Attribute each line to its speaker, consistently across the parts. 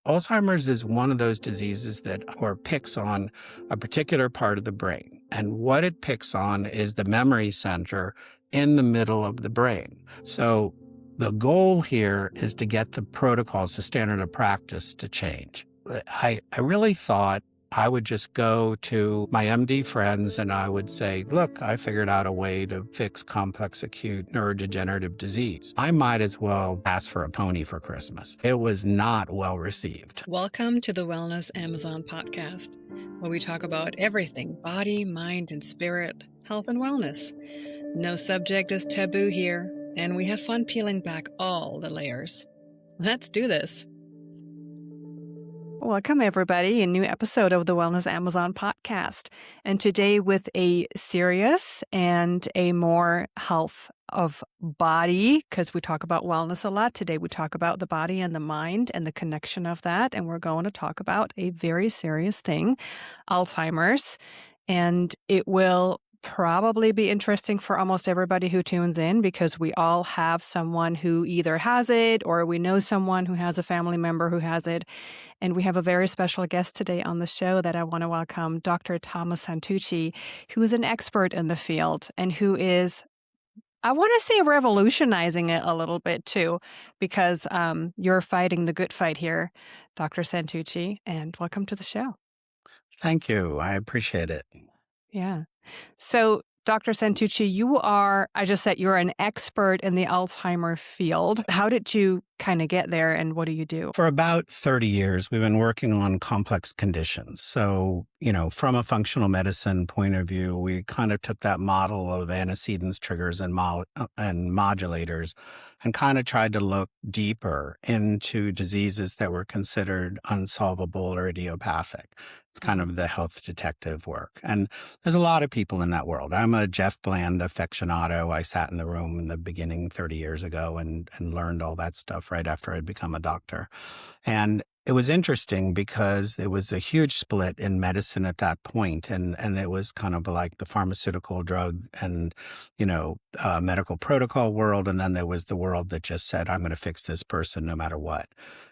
Speaker 1: Alzheimer's is one of those diseases that or picks on a particular part of the brain. And what it picks on is the memory center in the middle of the brain. So the goal here is to get the protocols, the standard of practice to change. I really thought I would just go to my MD friends and I would say, look, I figured out a way to fix complex acute neurodegenerative disease. I might as well ask for a pony for Christmas. It was not well received.
Speaker 2: Welcome to the Wellness Amazon podcast, where we talk about everything body, mind, and spirit, health, and wellness. No subject is taboo here, and we have fun peeling back all the layers. Let's do this. Welcome, everybody, a new episode of the Wellness Amazon podcast. And today with a serious and a more health of body, because we talk about wellness a lot. Today we talk about the body and the mind and the connection of that. And we're going to talk about a very serious thing, Alzheimer's. And it will probably be interesting for almost everybody who tunes in, because we all have someone who either has it or we know someone who has a family member who has it. And we have a very special guest today on the show that I want to welcome, Dr. Thomas Santucci, who is an expert in the field and who is, I want to say, revolutionizing it a little bit too, because you're fighting the good fight here, Dr. Santucci, and welcome to the show.
Speaker 1: Thank you. I appreciate it.
Speaker 2: Yeah. So, Dr. Santucci, you are, I just said you're an expert in the Alzheimer field. How did you kind of get there, and what do you do?
Speaker 1: For about 30 years, we've been working on complex conditions. So, from a functional medicine point of view, we kind of took that model of antecedents, triggers, and modulators and kind of tried to look deeper into diseases that were considered unsolvable or idiopathic. It's kind of the health detective work. And there's a lot of people in that world. I'm a Jeff Bland aficionado. I sat in the room in the beginning 30 years ago and learned all that stuff right after I'd become a doctor. And it was interesting because it was a huge split in medicine at that point. And it was kind of like the pharmaceutical drug and, medical protocol world. And then there was the world that just said, I'm going to fix this person no matter what.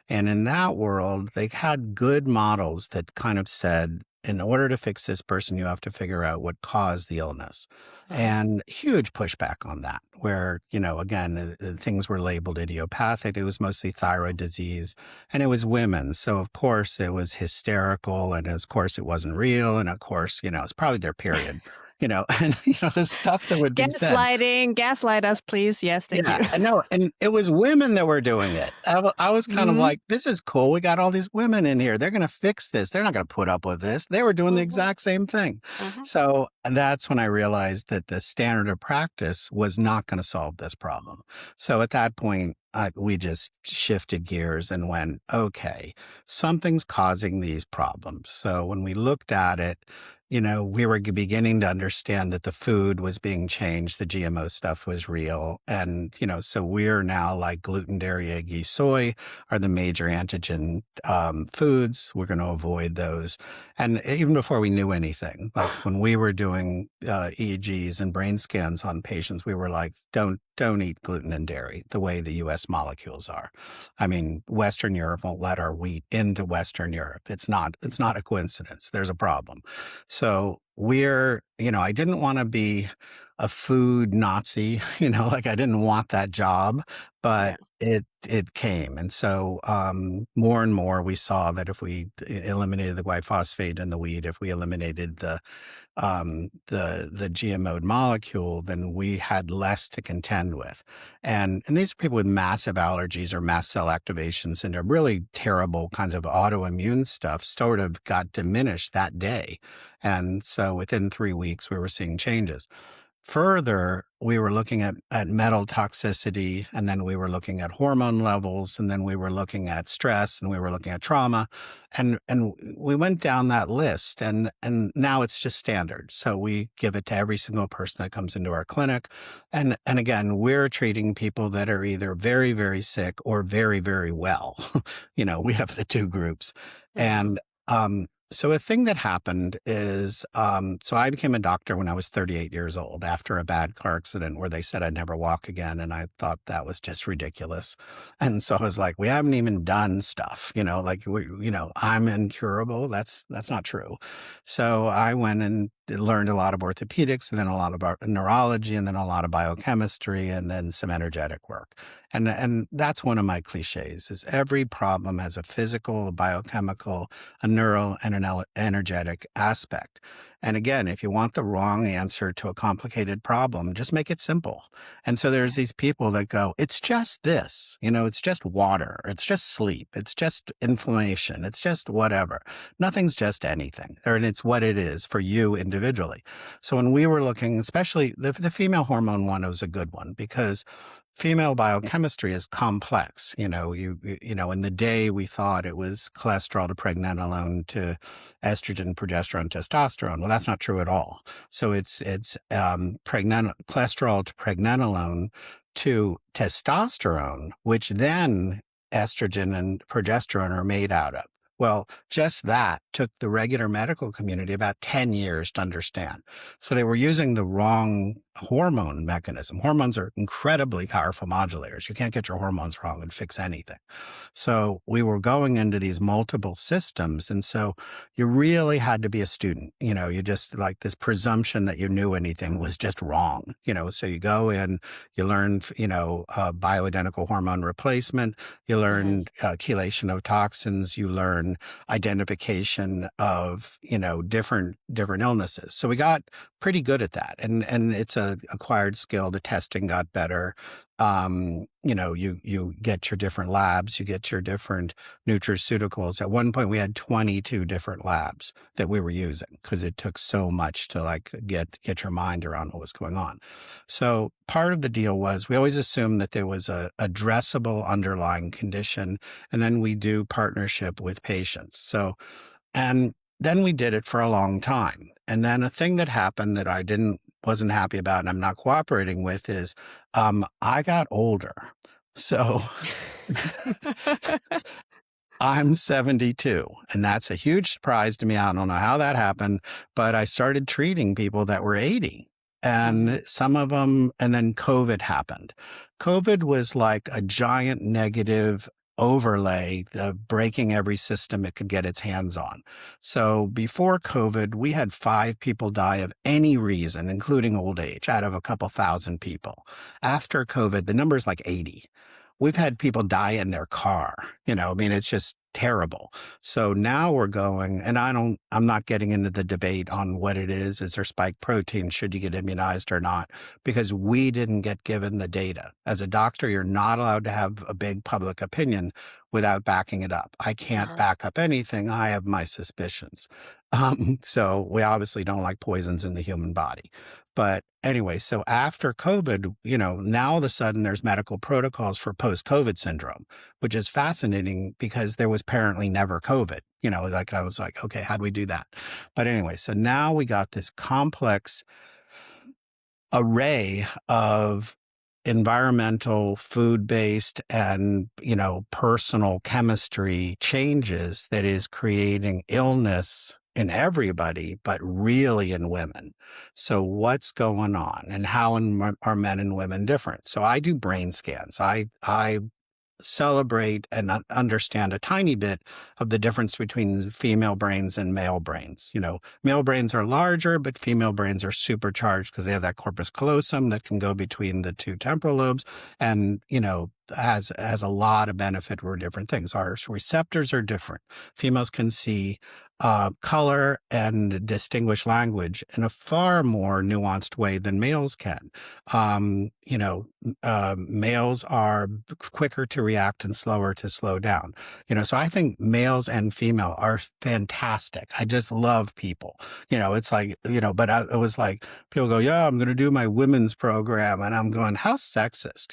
Speaker 1: And in that world, they had good models that kind of said, in order to fix this person, you have to figure out what caused the illness. And huge pushback on that, where, again, things were labeled idiopathic. It was mostly thyroid disease, and it was women. So, of course, it was hysterical, and of course, it wasn't real. And of course, it's probably their period. The stuff that would be
Speaker 2: Gaslighting, gaslight us, please. Yes, thank you.
Speaker 1: I know. And it was women that were doing it. I was kind of like, this is cool. We got all these women in here. They're going to fix this. They're not going to put up with this. They were doing the exact same thing. So that's when I realized that the standard of practice was not going to solve this problem. So at that point, we just shifted gears and went, okay, something's causing these problems. So when we looked at it, we were beginning to understand that the food was being changed. The GMO stuff was real. And, so we're now like gluten, dairy, egg, yeast, soy are the major antigen foods. We're going to avoid those. And even before we knew anything, like when we were doing EEGs and brain scans on patients, we were like, don't eat gluten and dairy the way the U.S. molecules are. I mean, Western Europe won't let our wheat into Western Europe. It's not a coincidence. There's a problem. So I didn't want to be a food Nazi, I didn't want that job, but it came. And so more and more we saw that if we eliminated the glyphosate in the wheat, if we eliminated the GMO molecule, then we had less to contend with. And these are people with massive allergies or mast cell activation syndrome, really terrible kinds of autoimmune stuff sort of got diminished that day. And so within 3 weeks, we were seeing changes. Further, we were looking at metal toxicity, and then we were looking at hormone levels, and then we were looking at stress, and we were looking at trauma, and we went down that list, and now it's just standard. So we give it to every single person that comes into our clinic, and again, we're treating people that are either very, very sick or very, very well. We have the two groups, and So a thing that happened is, so I became a doctor when I was 38 years old after a bad car accident where they said I'd never walk again. And I thought that was just ridiculous. And so I was like, we haven't even done stuff, like, I'm incurable. That's not true. So I went and learned a lot of orthopedics and then a lot about neurology and then a lot of biochemistry and then some energetic work. And that's one of my cliches is every problem has a physical, a biochemical, a neural, and an energetic aspect. And again, if you want the wrong answer to a complicated problem, just make it simple. And so there's these people that go, it's just this, it's just water, it's just sleep, it's just inflammation, it's just whatever. Nothing's just anything, and it's what it is for you individually. So when we were looking, especially the female hormone one was a good one because female biochemistry is complex. In the day we thought it was cholesterol to pregnenolone to estrogen, progesterone, testosterone. Well, that's not true at all. So it's cholesterol to pregnenolone to testosterone, which then estrogen and progesterone are made out of. Well, just that took the regular medical community about 10 years to understand. So they were using the wrong hormone mechanism. Hormones are incredibly powerful modulators. You can't get your hormones wrong and fix anything. So we were going into these multiple systems. And so you really had to be a student. You just like this presumption that you knew anything was just wrong. So you go in, you learn, bioidentical hormone replacement, you learn chelation of toxins, you learn identification of, different illnesses. So we got pretty good at that. And it's a acquired skill. The testing got better. You get your different labs, you get your different nutraceuticals. At one point we had 22 different labs that we were using because it took so much to get your mind around what was going on. So part of the deal was we always assumed that there was a addressable underlying condition, and then we do partnership with patients. And then we did it for a long time. And then a thing that happened that I wasn't happy about and I'm not cooperating with is I got older. So I'm 72, and that's a huge surprise to me. I don't know how that happened, but I started treating people that were 80. And some of them, and then COVID happened. COVID was like a giant negative overlay, breaking every system it could get its hands on. So before COVID, we had 5 people die of any reason, including old age, out of a couple thousand people. After COVID, the number is like 80. We've had people die in their car. It's just terrible. So now we're going, and I'm not getting into the debate on what it is. Is there spike protein? Should you get immunized or not? Because we didn't get given the data. As a doctor, you're not allowed to have a big public opinion without backing it up. I can't back up anything. I have my suspicions. So we obviously don't like poisons in the human body. But anyway, so after COVID, now all of a sudden there's medical protocols for post-COVID syndrome, which is fascinating because there was apparently never COVID. I was like, okay, how do we do that? But anyway, so now we got this complex array of environmental, food-based, and, personal chemistry changes that is creating illness in everybody, but really in women. So what's going on and how are men and women different? So I do brain scans. I celebrate and understand a tiny bit of the difference between female brains and male brains. Male brains are larger, but female brains are supercharged because they have that corpus callosum that can go between the 2 temporal lobes and, has a lot of benefit for different things. Our receptors are different. Females can see color and distinguish language in a far more nuanced way than males can. Males are quicker to react and slower to slow down. So I think males and female are fantastic. I just love people. It's like, but it was like people go, yeah, I'm going to do my women's program. And I'm going, how sexist,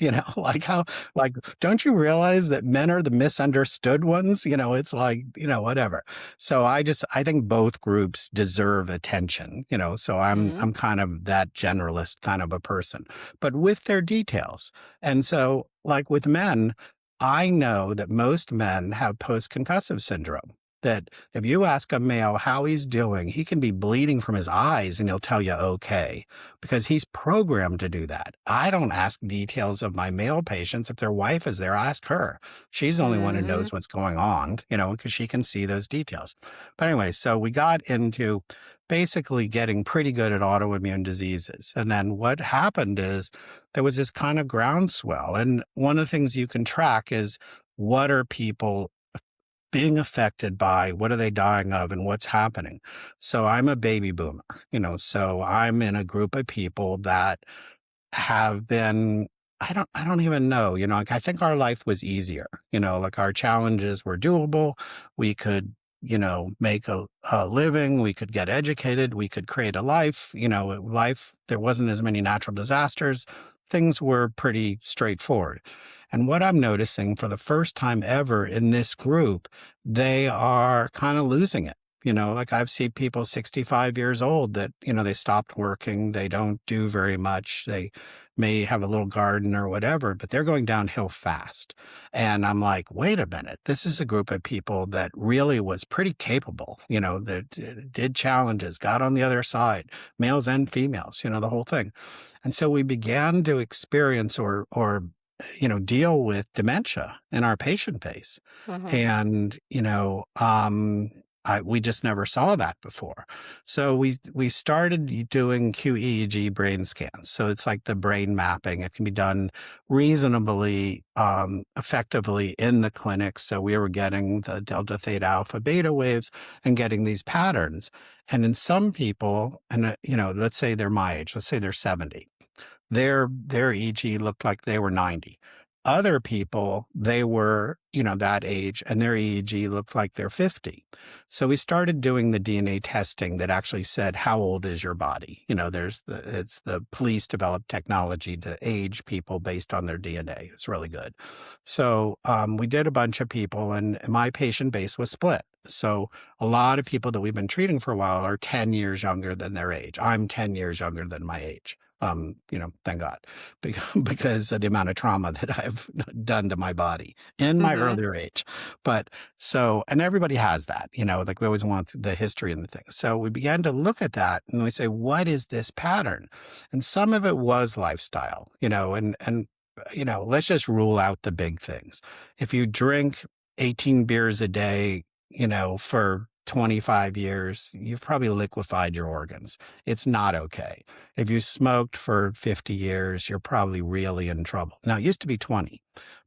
Speaker 1: don't you realize that men are the misunderstood ones? It's like, whatever. So I think both groups deserve attention, so I'm kind of that generalist kind of a person, but with their details. And so like with men, I know that most men have post-concussive syndrome. that if you ask a male how he's doing, he can be bleeding from his eyes and he'll tell you okay, because he's programmed to do that. I don't ask details of my male patients. If their wife is there, I ask her. She's the only one who
Speaker 2: Mhm.
Speaker 1: knows what's going on, because she can see those details. But anyway, so we got into basically getting pretty good at autoimmune diseases. And then what happened is there was this kind of groundswell. And one of the things you can track is, what are people being affected by, what are they dying of, and what's happening? So I'm a baby boomer, so I'm in a group of people that have been, I don't even know, like I think our life was easier, like our challenges were doable. We could, make a living, we could get educated, we could create a life, life, there wasn't as many natural disasters. Things were pretty straightforward. And what I'm noticing for the first time ever in this group, they are kind of losing it. Like I've seen people 65 years old that, they stopped working. They don't do very much. They may have a little garden or whatever, but they're going downhill fast. And I'm like, wait a minute, this is a group of people that really was pretty capable, that did challenges, got on the other side, males and females, the whole thing. And so we began to experience or deal with dementia in our patient base.
Speaker 2: Mhm.
Speaker 1: And, we just never saw that before. So we started doing QEEG brain scans. So it's like the brain mapping. It can be done reasonably effectively in the clinic. So we were getting the delta, theta, alpha, beta waves and getting these patterns. And in some people, and let's say they're my age, let's say they're 70. Their EG looked like they were 90. Other people, they were, that age, and their EEG looked like they're 50. So we started doing the DNA testing that actually said, how old is your body? It's the police developed technology to age people based on their DNA. It's really good. So we did a bunch of people, and my patient base was split. So a lot of people that we've been treating for a while are 10 years younger than their age. I'm 10 years younger than my age. Thank God, because of the amount of trauma that I've done to my body in my
Speaker 2: Mhm.
Speaker 1: earlier age. But so, and everybody has that, like we always want the history and the thing. So we began to look at that and we say, what is this pattern? And some of it was lifestyle, and let's just rule out the big things. If you drink 18 beers a day, for 25 years, you've probably liquefied your organs. It's not okay. If you smoked for 50 years, you're probably really in trouble. Now, it used to be 20,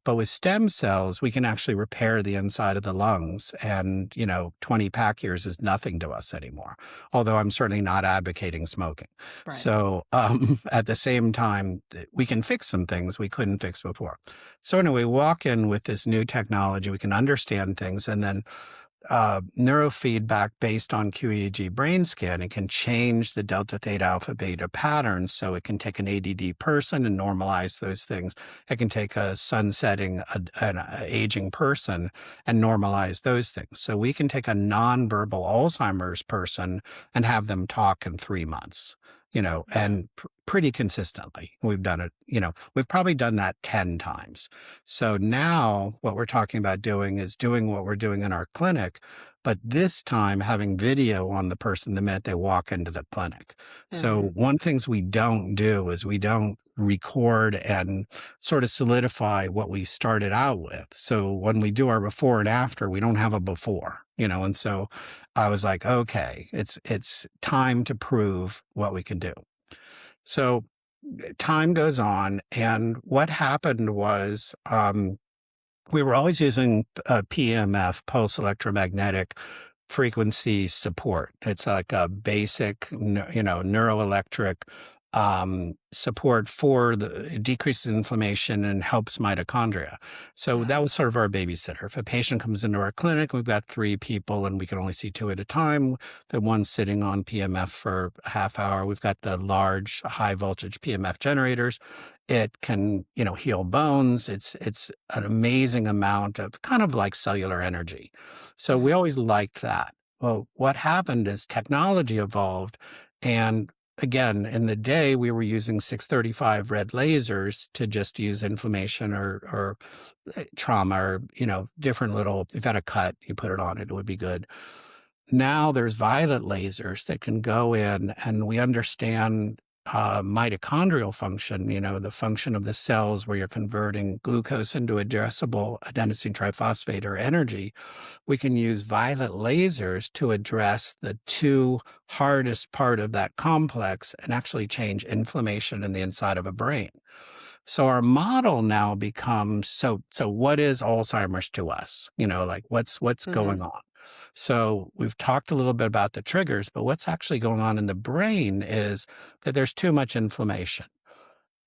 Speaker 1: but with stem cells, we can actually repair the inside of the lungs. And, 20 pack years is nothing to us anymore, although I'm certainly not advocating smoking.
Speaker 2: Right.
Speaker 1: So at the same time, we can fix some things we couldn't fix before. So anyway, walk in with this new technology, we can understand things, and then neurofeedback based on QEEG brain scan. It can change the delta, theta, alpha, beta patterns. So it can take an ADD person and normalize those things. It can take a sunsetting, an aging person and normalize those things. So we can take a nonverbal Alzheimer's person and have them talk in 3 months, and pretty consistently. We've done it, we've probably done that 10 times. So now what we're talking about doing is doing what we're doing in our clinic, but this time having video on the person the minute they walk into the clinic. So
Speaker 2: Mhm.
Speaker 1: one of the things we don't do is we don't record and sort of solidify what we started out with. So when we do our before and after, we don't have a before, and so I was like, okay, it's time to prove what we can do. So time goes on, and what happened was we were always using PEMF, pulse electromagnetic frequency support. It's like a basic, neuroelectric support for the decreases inflammation and helps mitochondria. So that was sort of our babysitter. If a patient comes into our clinic, we've got 3 people and we can only see 2 at a time. The one's sitting on PMF for a half hour. We've got the large high voltage PMF generators. It can, heal bones. It's an amazing amount of kind of like cellular energy. So we
Speaker 2: Mhm.
Speaker 1: always liked that. Well, what happened is technology evolved, and again, in the day, we were using 635 red lasers to just use inflammation or trauma or, different little, if you had a cut, you put it on it, it would be good. Now there's violet lasers that can go in, and we understand mitochondrial function, the function of the cells where you're converting glucose into addressable adenosine triphosphate or energy. We can use violet lasers to address the two hardest part of that complex and actually change inflammation in the inside of a brain. So our model now becomes, so what is Alzheimer's to us? Like what's going on? So we've talked a little bit about the triggers, but what's actually going on in the brain is that there's too much inflammation.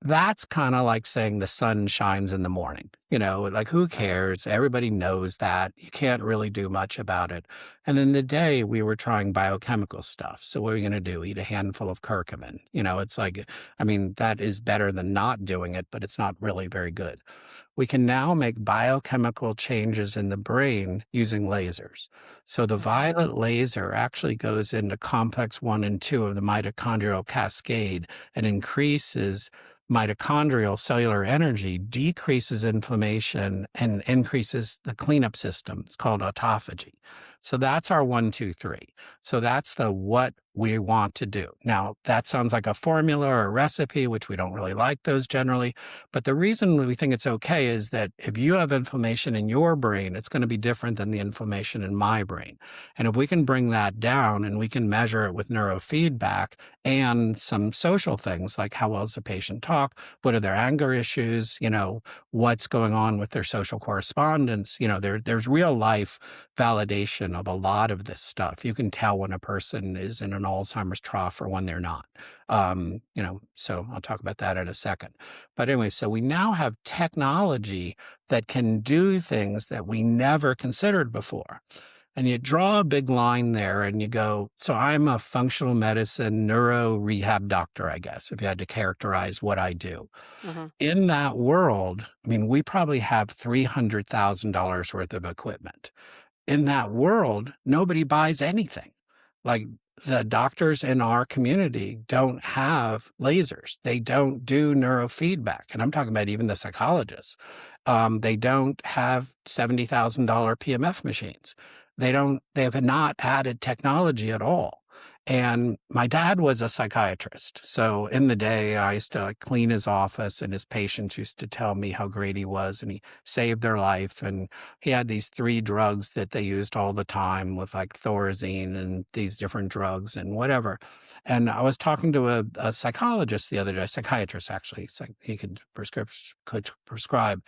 Speaker 1: That's kind of like saying the sun shines in the morning. Like who cares? Everybody knows that. You can't really do much about it. And in the day, we were trying biochemical stuff. So what are we going to do? Eat a handful of curcumin. It's like, that is better than not doing it, but it's not really very good. We can now make biochemical changes in the brain using lasers. So the violet laser actually goes into complex 1 and 2 of the mitochondrial cascade and increases mitochondrial cellular energy, decreases inflammation, and increases the cleanup system. It's called autophagy. So that's our 1, 2, 3. So that's the what we want to do. Now, that sounds like a formula or a recipe, which we don't really like those generally. But the reason we think it's okay is that if you have inflammation in your brain, it's going to be different than the inflammation in my brain. And if we can bring that down and we can measure it with neurofeedback and some social things like how well does the patient talk, what are their anger issues, what's going on with their social correspondence, there's real life validation of a lot of this stuff. You can tell when a person is in an Alzheimer's trough or when they're not. So I'll talk about that in a second. But anyway, so we now have technology that can do things that we never considered before. And you draw a big line there and you go, so I'm a functional medicine neuro rehab doctor, I guess, if you had to characterize what I do. In that world, we probably have $300,000 worth of equipment. In that world, nobody buys anything. Like the doctors in our community don't have lasers. They don't do neurofeedback. And I'm talking about even the psychologists. They don't have $70,000 PMF machines. They have not added technology at all. And my dad was a psychiatrist. So in the day, I used to clean his office and his patients used to tell me how great he was and he saved their life. And he had these 3 drugs that they used all the time with like Thorazine and these different drugs and whatever. And I was talking to a psychologist the other day, a psychiatrist actually, so he could prescribe.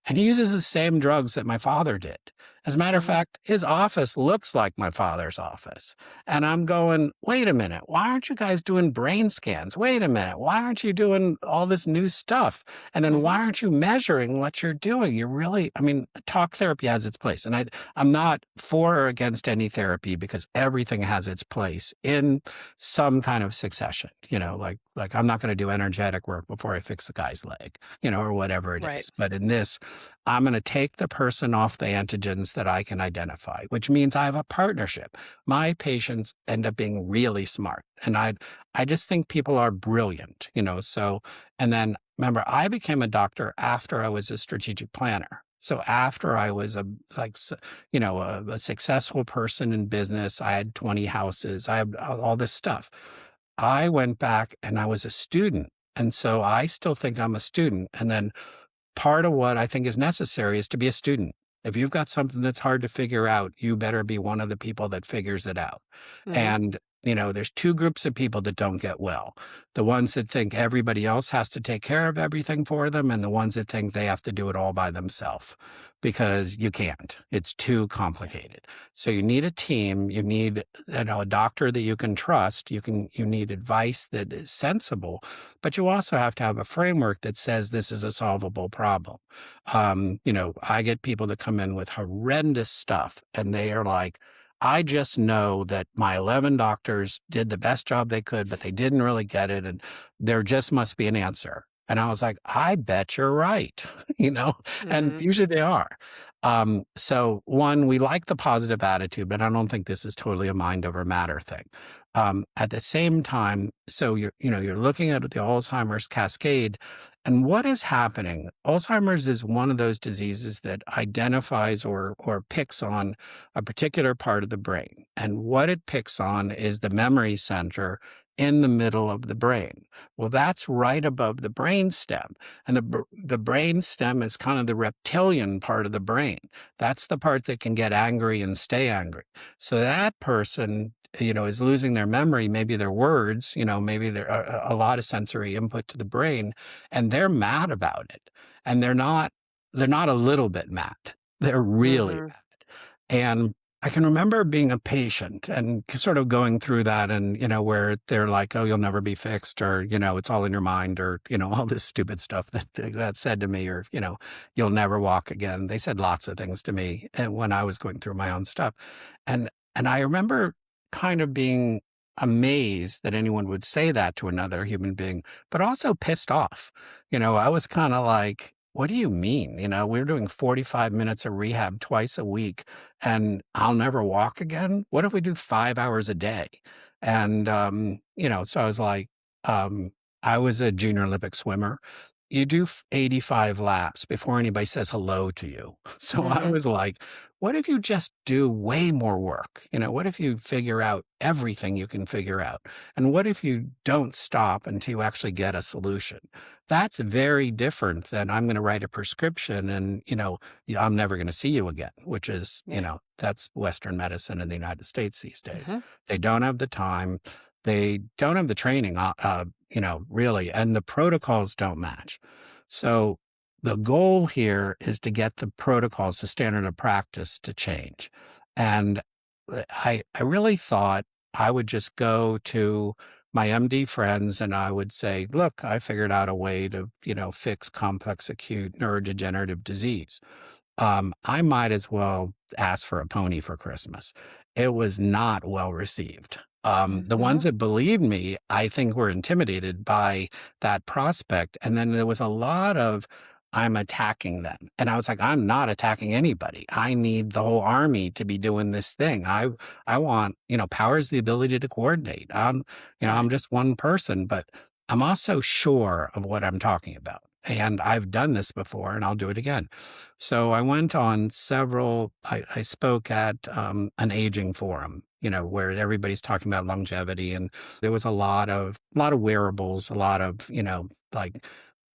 Speaker 1: And he uses the same drugs that my father did. As a matter of fact, his office looks like my father's office. And I'm going, wait a minute, why aren't you guys doing brain scans? Wait a minute, why aren't you doing all this new stuff? And then why aren't you measuring what you're doing? You're really, talk therapy has its place. And I'm not for or against any therapy because everything has its place in some kind of succession. Like I'm not going to do energetic work before I fix the guy's leg, or whatever it is. But in this, I'm going to take the person off the antigens that I can identify, which means I have a partnership. My patients end up being really smart. And I just think people are brilliant, so, and then remember, I became a doctor after I was a strategic planner. So after I was a successful person in business, I had 20 houses, I had all this stuff. I went back and I was a student. And so I still think I'm a student. And then part of what I think is necessary is to be a student. If you've got something that's hard to figure out, you better be one of the people that figures it out. And, there's 2 groups of people that don't get well. The ones that think everybody else has to take care of everything for them, and the ones that think they have to do it all by themselves, because you can't. It's too complicated. So you need a team. You need, a doctor that you can trust. You need advice that is sensible, but you also have to have a framework that says this is a solvable problem. I get people that come in with horrendous stuff, and they are like, I just know that my 11 doctors did the best job they could, but they didn't really get it. And there just must be an answer. And I was like, I bet you're right, and usually they are. So one, we like the positive attitude, but I don't think this is totally a mind over matter thing. At the same time, so you're looking at the Alzheimer's cascade, and what is happening? Alzheimer's is one of those diseases that identifies or picks on a particular part of the brain, and what it picks on is the memory center in the middle of the brain. Well, that's right above the brain stem. And the brain stem is kind of the reptilian part of the brain. That's the part that can get angry and stay angry. So that person, is losing their memory, maybe their words, maybe there are a lot of sensory input to the brain, and they're mad about it. And they're not a little bit mad. They're really
Speaker 2: Mm-hmm.
Speaker 1: mad. And I can remember being a patient and sort of going through that and, where they're like, oh, you'll never be fixed, or, it's all in your mind, or, all this stupid stuff that they got said to me, or, you'll never walk again. They said lots of things to me when I was going through my own stuff. And I remember kind of being amazed that anyone would say that to another human being, but also pissed off. I was kind of like, what do you mean? We're doing 45 minutes of rehab twice a week and I'll never walk again. What if we do 5 hours a day? And, so I was like, I was a junior Olympic swimmer. You do 85 laps before anybody says hello to you. So I
Speaker 2: Mm-hmm.
Speaker 1: was like, what if you just do way more work? What if you figure out everything you can figure out? And what if you don't stop until you actually get a solution? That's very different than I'm going to write a prescription and, I'm never going to see you again, which is,
Speaker 2: Right.
Speaker 1: that's Western medicine in the United States these days.
Speaker 2: Mm-hmm.
Speaker 1: They don't have the time. They don't have the training, really, and the protocols don't match. So the goal here is to get the protocols, the standard of practice to change. And I really thought I would just go to my MD friends and I would say, look, I figured out a way to, fix complex acute neurodegenerative disease. I might as well ask for a pony for Christmas. It was not well received. The
Speaker 2: Mm-hmm.
Speaker 1: ones that believed me, I think, were intimidated by that prospect. And then there was a lot of, I'm attacking them. And I was like, I'm not attacking anybody. I need the whole army to be doing this thing. I want, power is the ability to coordinate. I'm
Speaker 2: Right.
Speaker 1: just one person, but I'm also sure of what I'm talking about. And I've done this before and I'll do it again. So I went on I spoke at an aging forum, where everybody's talking about longevity. And there was a lot of wearables, a lot of, like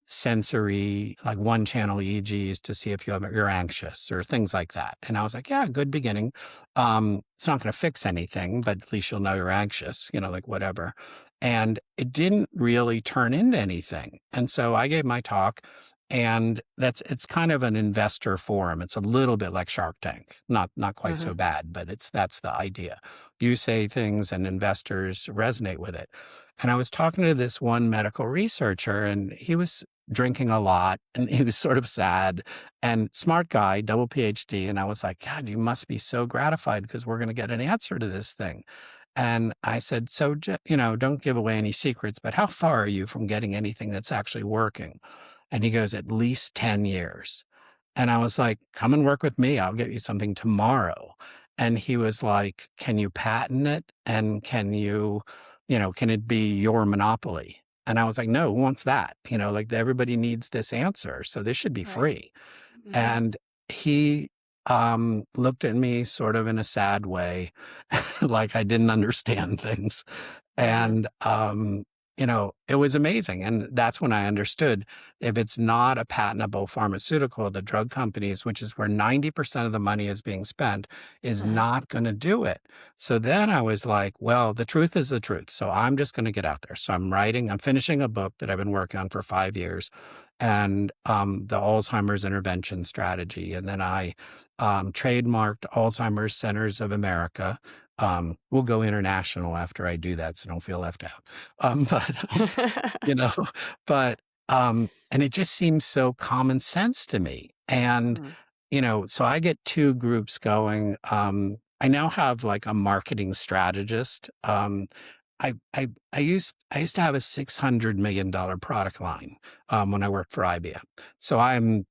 Speaker 1: sensory, like one channel EEGs to see if you're anxious or things like that. And I was like, yeah, good beginning. It's not going to fix anything, but at least you'll know you're anxious, like whatever. And it didn't really turn into anything. And so I gave my talk, and it's kind of an investor forum. It's a little bit like Shark Tank, not quite
Speaker 2: Mm-hmm.
Speaker 1: so bad, but that's the idea. You say things and investors resonate with it. And I was talking to this one medical researcher, and he was drinking a lot and he was sort of sad and smart guy, double PhD. And I was like, God, you must be so gratified because we're going to get an answer to this thing. And I said, so, don't give away any secrets, but how far are you from getting anything that's actually working? And he goes, at least 10 years. And I was like, come and work with me. I'll get you something tomorrow. And he was like, can you patent it? And can it be your monopoly? And I was like, no, who wants that? Like everybody needs this answer. So this should be
Speaker 2: Right.
Speaker 1: free.
Speaker 2: Mm-hmm.
Speaker 1: And he looked at me sort of in a sad way, like I didn't understand things.
Speaker 2: Mm-hmm.
Speaker 1: And, it was amazing. And that's when I understood if it's not a patentable pharmaceutical, the drug companies, which is where 90% of the money is being spent, is
Speaker 2: Mm-hmm.
Speaker 1: not going to do it. So then I was like, well, the truth is the truth. So I'm just going to get out there. So I'm finishing a book that I've been working on for 5 years, and the Alzheimer's intervention strategy. And then I trademarked Alzheimer's Centers of America. We'll go international after I do that, so don't feel left out. But you know, but and it just seems so common sense to me. And
Speaker 2: Mm-hmm.
Speaker 1: so I get two groups going. I now have like a marketing strategist. I used to have a $600 million product line when I worked for IBM. So I'm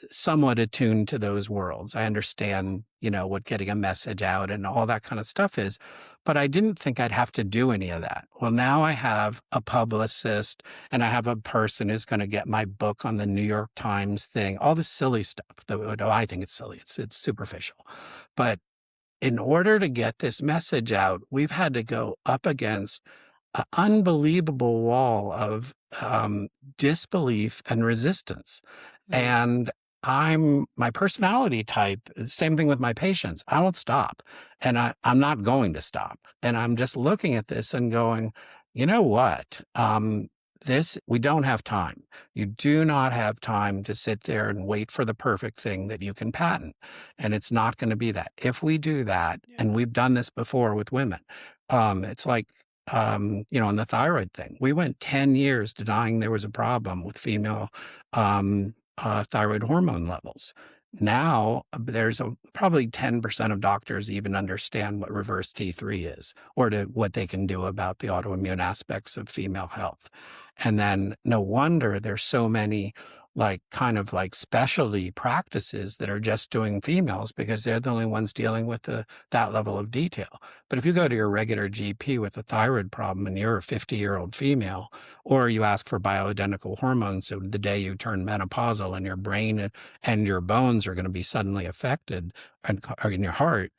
Speaker 1: somewhat attuned to those worlds. I understand, what getting a message out and all that kind of stuff is, but I didn't think I'd have to do any of that. Well, now I have a publicist and I have a person who's going to get my book on the New York Times thing, all this silly stuff that I think it's silly. It's superficial. But in order to get this message out, we've had to go up against an unbelievable wall of disbelief and resistance. And my personality type, same thing with my patients. I won't stop. And I'm not going to stop. And I'm just looking at this and going, you know what? We don't have time. You do not have time to sit there and wait for the perfect thing that you can patent. And it's not going to be that. If we do that, and we've done this before with women, it's like, on the thyroid thing, we went 10 years denying there was a problem with female thyroid hormone levels. Now, there's probably 10% of doctors even understand what reverse T3 is or what they can do about the autoimmune aspects of female health. And then no wonder there's so many kind of specialty practices that are just doing females because they're the only ones dealing with that level of detail. But if you go to your regular GP with a thyroid problem and you're a 50-year-old female, or you ask for bioidentical hormones, so the day you turn menopausal and your brain and your bones are going to be suddenly affected, or in your heart,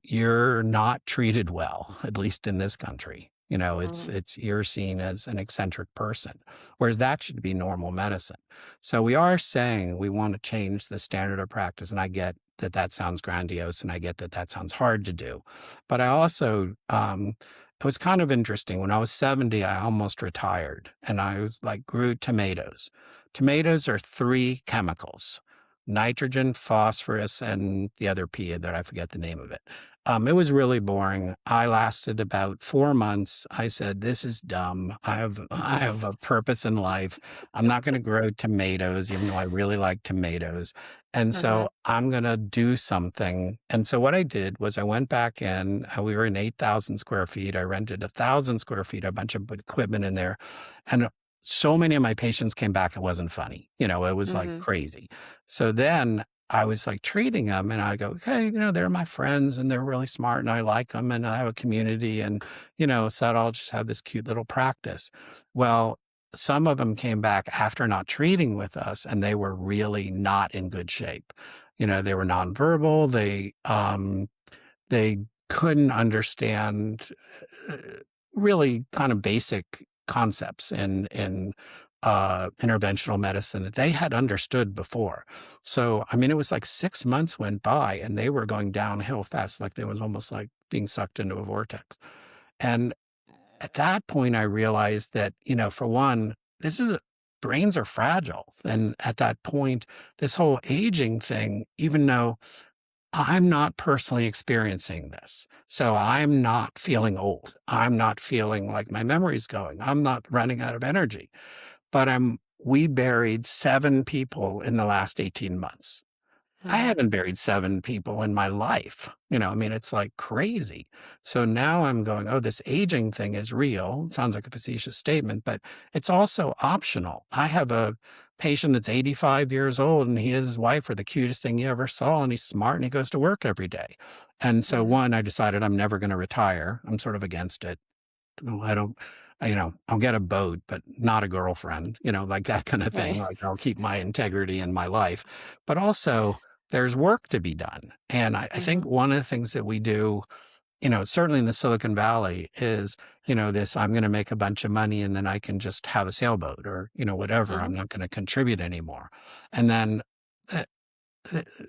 Speaker 1: you're not treated well, at least in this country. You're seen as an eccentric person, whereas that should be normal medicine. So we are saying we want to change the standard of practice. And I get that sounds grandiose and I get that sounds hard to do. But I also, it was kind of interesting. When I was 70, I almost retired and I was grew tomatoes. Tomatoes are 3 chemicals: nitrogen, phosphorus, and the other P that I forget the name of it. It was really boring. I lasted about 4 months. I said, this is dumb. I have a purpose in life. I'm not going to grow tomatoes, even though I really like tomatoes. And so I'm going to do something. And so what I did was I went back in. We were in 8,000 square feet. I rented 1,000 square feet, a bunch of equipment in there. And so many of my patients came back. It wasn't funny. It was crazy. So then I was treating them and I go, okay, they're my friends and they're really smart and I like them and I have a community and, so I'll just have this cute little practice. Well, some of them came back after not treating with us and they were really not in good shape. They were nonverbal. They couldn't understand really kind of basic concepts in interventional medicine that they had understood before. So, it was 6 months went by and they were going downhill fast. There was almost like being sucked into a vortex. And at that point, I realized that, for one, brains are fragile. And at that point, this whole aging thing, even though I'm not personally experiencing this. So I'm not feeling old. I'm not feeling like my memory's going. I'm not running out of energy. But we buried 7 people in the last 18 months. I haven't buried 7 people in my life. It's crazy. So now I'm going, oh, this aging thing is real. It sounds like a facetious statement, but it's also optional. I have a patient that's 85 years old and his wife are the cutest thing you ever saw. And he's smart and he goes to work every day. And so I decided I'm never going to retire. I'm sort of against it. I don't, I'll get a boat, but not a girlfriend, that kind of thing. I'll keep my integrity in my life. But also, there's work to be done. And I think one of the things that we do, certainly in the Silicon Valley is, this, I'm going to make a bunch of money and then I can just have a sailboat or, whatever. I'm not going to contribute anymore. And then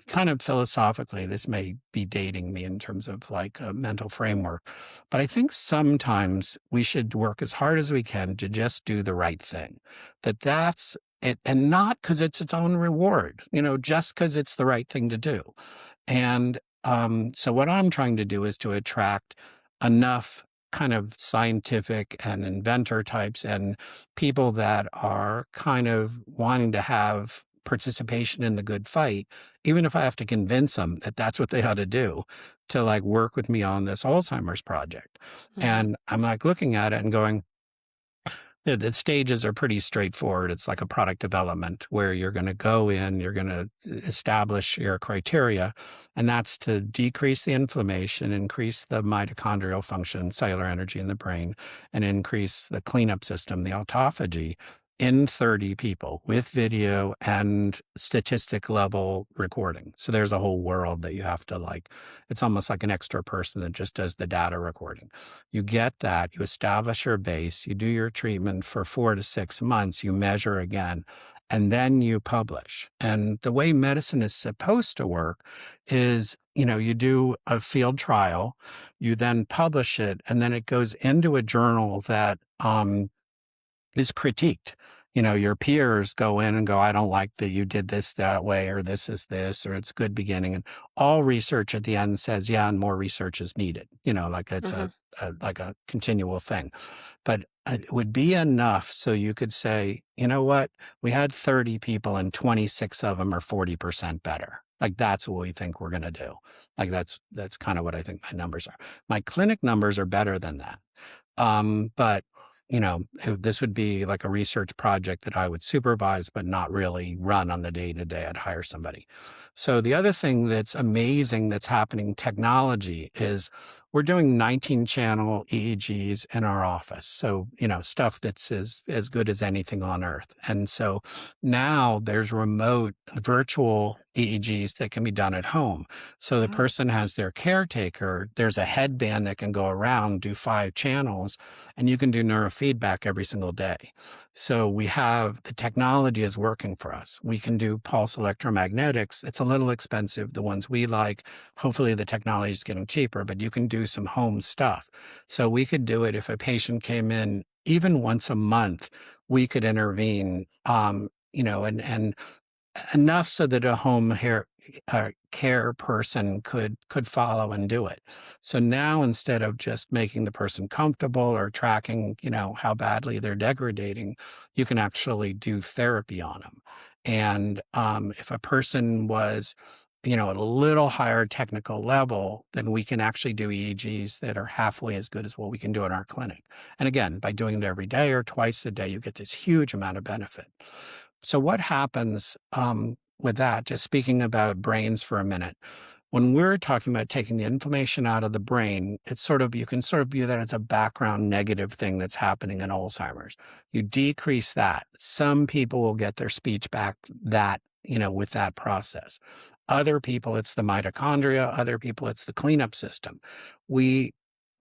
Speaker 1: kind of philosophically, this may be dating me in terms of a mental framework, but I think sometimes we should work as hard as we can to just do the right thing. That's it, and not because it's its own reward, just because it's the right thing to do. And so what I'm trying to do is to attract enough kind of scientific and inventor types and people that are kind of wanting to have participation in the good fight, even if I have to convince them that that's what they ought to do, to work with me on this Alzheimer's project. And I'm looking at it and going, the stages are pretty straightforward. It's like a product development where you're going to go in, you're going to establish your criteria, and that's to decrease the inflammation, increase the mitochondrial function, cellular energy in the brain, and increase the cleanup system, the autophagy, in 30 people with video and statistic level recording. So there's a whole world that you have to it's almost like an extra person that just does the data recording. You get that, you establish your base, you do your treatment for 4 to 6 months, you measure again, and then you publish. And the way medicine is supposed to work is, you do a field trial, you then publish it, and then it goes into a journal that is critiqued. Your peers go in and go, I don't like that you did this that way, or this is this, or it's good beginning. And all research at the end says, yeah, and more research is needed. Like it's like a continual thing. But it would be enough so you could say, you know what, we had 30 people and 26 of them are 40% better. Like that's what we think we're going to do. Like that's kind of what I think my numbers are. My clinic numbers are better than that. But this would be like a research project that I would supervise, but not really run on the day-to-day. I'd hire somebody. So the other thing that's amazing that's happening technology is we're doing 19-channel EEGs in our office. So, stuff that's as good as anything on earth. And so now there's remote virtual EEGs that can be done at home. So the person has their caretaker, there's a headband that can go around, do 5 channels, and you can do neurofeedback every single day. So we have the technology is working for us. We can do pulse electromagnetics. It's a little expensive, the ones we like. Hopefully the technology is getting cheaper, but you can do some home stuff. So we could do it if a patient came in even once a month, we could intervene, and enough so that a home care person could follow and do it. So now instead of just making the person comfortable or tracking, how badly they're degrading, you can actually do therapy on them. And if a person was, at a little higher technical level, then we can actually do EEGs that are halfway as good as what we can do in our clinic. And again, by doing it every day or twice a day, you get this huge amount of benefit. So what happens with that, just speaking about brains for a minute, when we're talking about taking the inflammation out of the brain, it's you can view that as a background negative thing that's happening in Alzheimer's. You decrease that. Some people will get their speech back with that process. Other people, it's the mitochondria. Other people, it's the cleanup system. We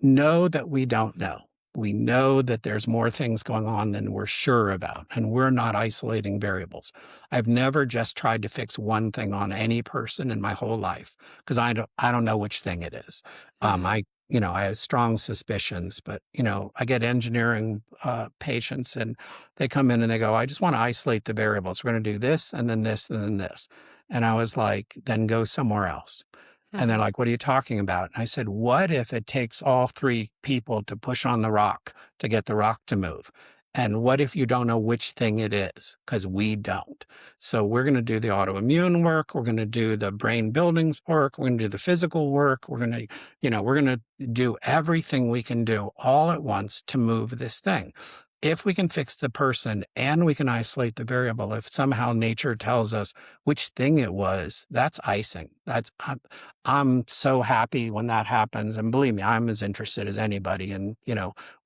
Speaker 1: know that we don't know. We know that there's more things going on than we're sure about, and we're not isolating variables. I've never just tried to fix one thing on any person in my whole life because I don't know which thing it is. I have strong suspicions, but I get engineering patients and they come in and they go, I just want to isolate the variables. We're going to do this and then this and then this. And I was like, then go somewhere else. And they're like, what are you talking about? And I said, what if it takes all 3 people to push on the rock to get the rock to move? And what if you don't know which thing it is? Because we don't. So we're going to do the autoimmune work. We're going to do the brain building work. We're going to do the physical work. We're going to do everything we can do all at once to move this thing. If we can fix the person and we can isolate the variable, if somehow nature tells us which thing it was, that's icing. I'm so happy when that happens. And believe me, I'm as interested as anybody in,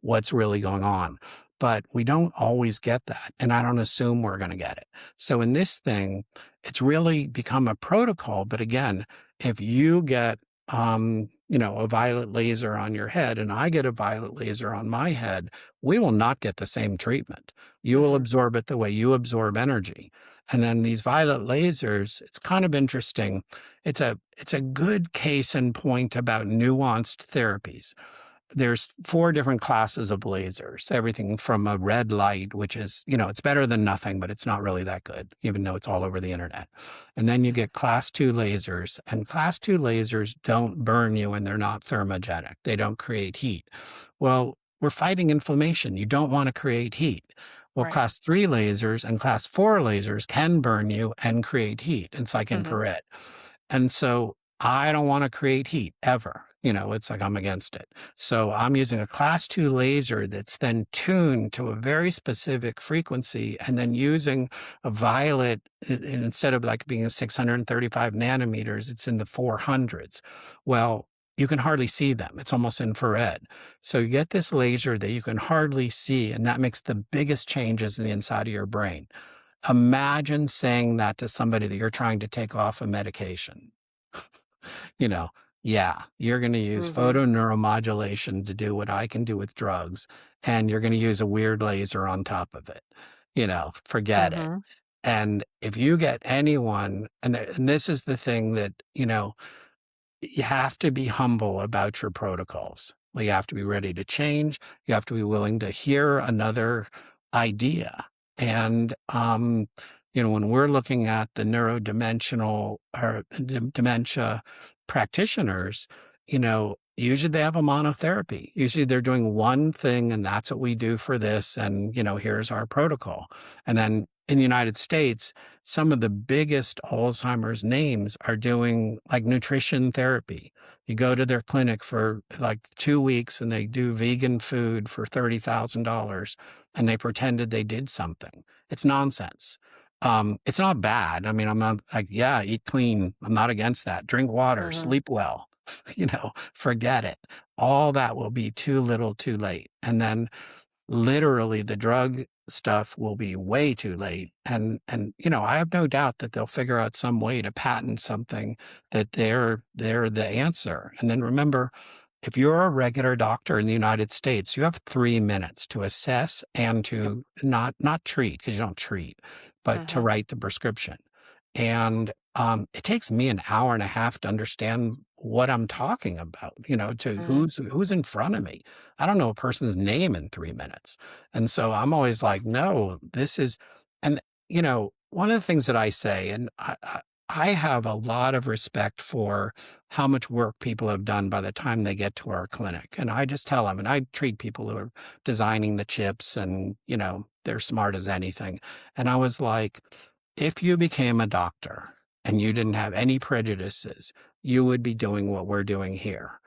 Speaker 1: what's really going on. But we don't always get that. And I don't assume we're going to get it. So in this thing, it's really become a protocol. But again, if you get a violet laser on your head and I get a violet laser on my head, we will not get the same treatment. You will absorb it the way you absorb energy. And then these violet lasers, it's kind of interesting. It's a good case in point about nuanced therapies. There's 4 different classes of lasers, everything from a red light, which is, it's better than nothing, but it's not really that good, even though it's all over the internet. And then you get class 2 lasers, and class 2 lasers don't burn you and they're not thermogenic. They don't create heat. Well, we're fighting inflammation. You don't want to create heat. Well,
Speaker 2: Right.
Speaker 1: class 3 lasers and class 4 lasers can burn you and create heat. It's like infrared. And so I don't want to create heat ever. It's like I'm against it. So I'm using a class 2 laser that's then tuned to a very specific frequency and then using a violet instead of like being 635 nanometers, it's in the 400s. Well, you can hardly see them. It's almost infrared. So you get this laser that you can hardly see, and that makes the biggest changes in the inside of your brain. Imagine saying that to somebody that you're trying to take off a medication. you know, yeah, you're going to use
Speaker 2: Mhm.
Speaker 1: photoneuromodulation to do what I can do with drugs, and you're going to use a weird laser on top of it. Forget it.
Speaker 2: Mhm.
Speaker 1: And if you get anyone, and this is the thing that, you have to be humble about your protocols. You have to be ready to change. You have to be willing to hear another idea. And, when we're looking at the neurodimensional or dementia practitioners, usually they have a monotherapy. Usually they're doing one thing and that's what we do for this. And, here's our protocol. And then in the United States, some of the biggest Alzheimer's names are doing like nutrition therapy. You go to their clinic for like 2 weeks and they do vegan food for $30,000 and they pretended they did something. It's nonsense. It's not bad. I mean, I'm not like, yeah, eat clean. I'm not against that. Drink water,
Speaker 2: Mhm.
Speaker 1: sleep well, forget it. All that will be too little too late. And then literally the drug stuff will be way too late. And I have no doubt that they'll figure out some way to patent something that they're the answer. And then remember, if you're a regular doctor in the United States, you have 3 minutes to assess and
Speaker 2: Yep.
Speaker 1: to not treat, because you don't treat, but to
Speaker 2: Mhm.
Speaker 1: write the prescription. And it takes me an hour and a half to understand what I'm talking about, to
Speaker 2: Mhm.
Speaker 1: who's in front of me. I don't know a person's name in 3 minutes. And so I'm always like, no, this is, and one of the things that I say, and I have a lot of respect for how much work people have done by the time they get to our clinic. And I just tell them, and I treat people who are designing the chips and, they're smart as anything. And I was like, if you became a doctor and you didn't have any prejudices, you would be doing what we're doing here.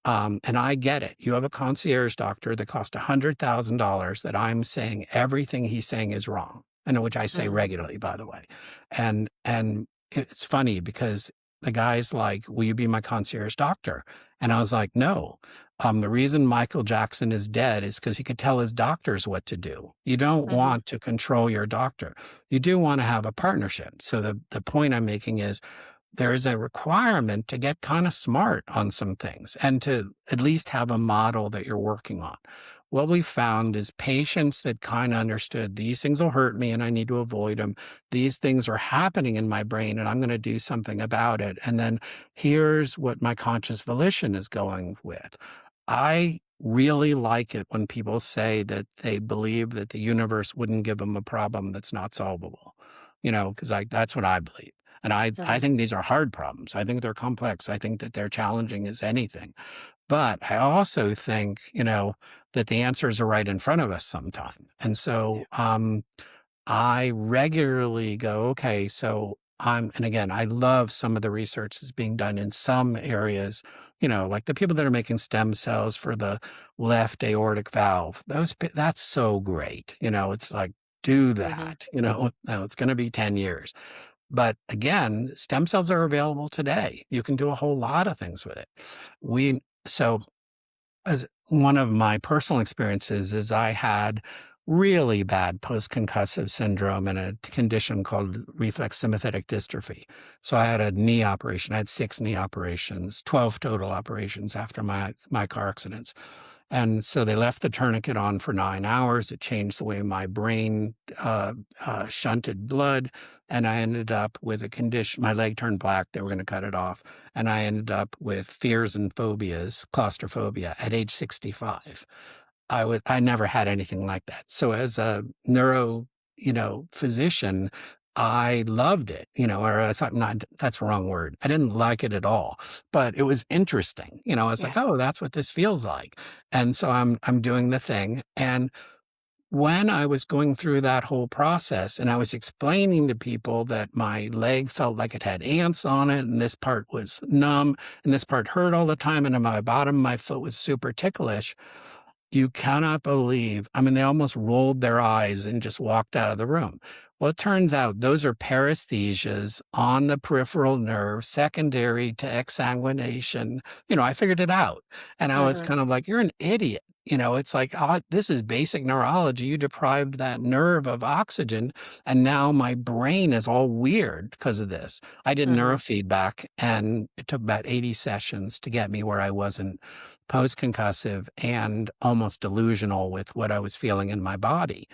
Speaker 1: And I get it. You have a concierge doctor that costs $100,000 that I'm saying everything he's saying is wrong, and which I say
Speaker 2: Mhm.
Speaker 1: regularly, by the way. And it's funny because the guy's like, "Will you be my concierge doctor?" And I was like, "No. The reason Michael Jackson is dead is because he could tell his doctors what to do. You don't
Speaker 2: Mhm.
Speaker 1: want to control your doctor. You do want to have a partnership." So the point I'm making is there is a requirement to get kind of smart on some things and to at least have a model that you're working on. What we found is patients that kind of understood these things will hurt me and I need to avoid them. These things are happening in my brain and I'm going to do something about it. And then here's what my conscious volition is going with. I really like it when people say that they believe that the universe wouldn't give them a problem that's not solvable, because that's what I believe. And I
Speaker 2: Mhm.
Speaker 1: think these are hard problems. I think they're complex. I think that they're challenging as anything. But I also think, that the answers are right in front of us sometime. And
Speaker 2: Yeah.
Speaker 1: so I regularly go, okay, so and again, I love some of the research that's being done in some areas, like the people that are making stem cells for the left aortic valve. That's so great. It's like, do
Speaker 2: Mhm.
Speaker 1: that, now it's going to be 10 years. But again, stem cells are available today. You can do a whole lot of things with it. So as one of my personal experiences is I had really bad post-concussive syndrome and a condition called reflex sympathetic dystrophy. So I had a knee operation. I had 6 knee operations, 12 total operations after my car accidents. And so they left the tourniquet on for 9 hours. It changed the way my brain shunted blood. And I ended up with a condition. My leg turned black. They were going to cut it off. And I ended up with fears and phobias, claustrophobia at age 65. I never had anything like that. So as a neuro, physician, I loved it, or I thought, not, that's the wrong word. I didn't like it at all, but it was interesting. I was
Speaker 2: Yeah.
Speaker 1: like, oh, that's what this feels like. And so I'm doing the thing. And when I was going through that whole process and I was explaining to people that my leg felt like it had ants on it and this part was numb and this part hurt all the time and on my bottom, my foot was super ticklish. You cannot believe, I mean, they almost rolled their eyes and just walked out of the room. Well, it turns out those are paresthesias on the peripheral nerve, secondary to exsanguination. I figured it out. And I was
Speaker 2: Mhm.
Speaker 1: kind of like, you're an idiot. It's like, oh, this is basic neurology. You deprived that nerve of oxygen. And now my brain is all weird because of this. I did
Speaker 2: Mhm.
Speaker 1: neurofeedback and it took about 80 sessions to get me where I wasn't post-concussive and almost delusional with what I was feeling in my body.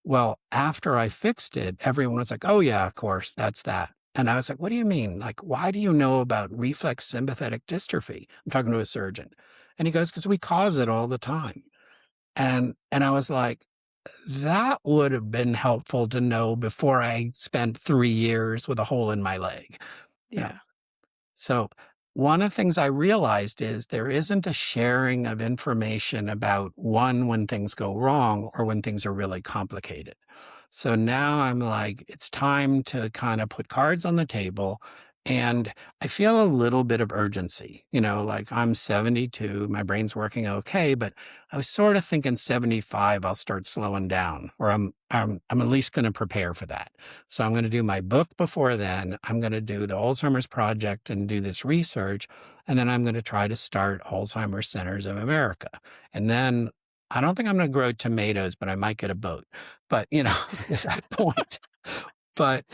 Speaker 1: Well, after I fixed it, everyone was like, "Oh, yeah, of course, that's that." And I was like, "What do you mean? Like, why do you know about reflex sympathetic dystrophy?" I'm talking to a surgeon. And he goes, "Because we cause it all the time." And I was like, that would have been helpful to know before I spent 3 years with a hole in my leg. You know,
Speaker 2: Yeah.
Speaker 1: so one of the things I realized is there isn't a sharing of information about one, when things go wrong or when things are really complicated. So now I'm like, it's time to kind of put cards on the table. And I feel a little bit of urgency, like I'm 72, my brain's working okay, but I was sort of thinking 75, I'll start slowing down, or I'm at least going to prepare for that. So I'm going to do my book before then. I'm going to do the Alzheimer's Project and do this research. And then I'm going to try to start Alzheimer's Centers of America. And then I don't think I'm going to grow tomatoes, but I might get a boat. But, at that point, but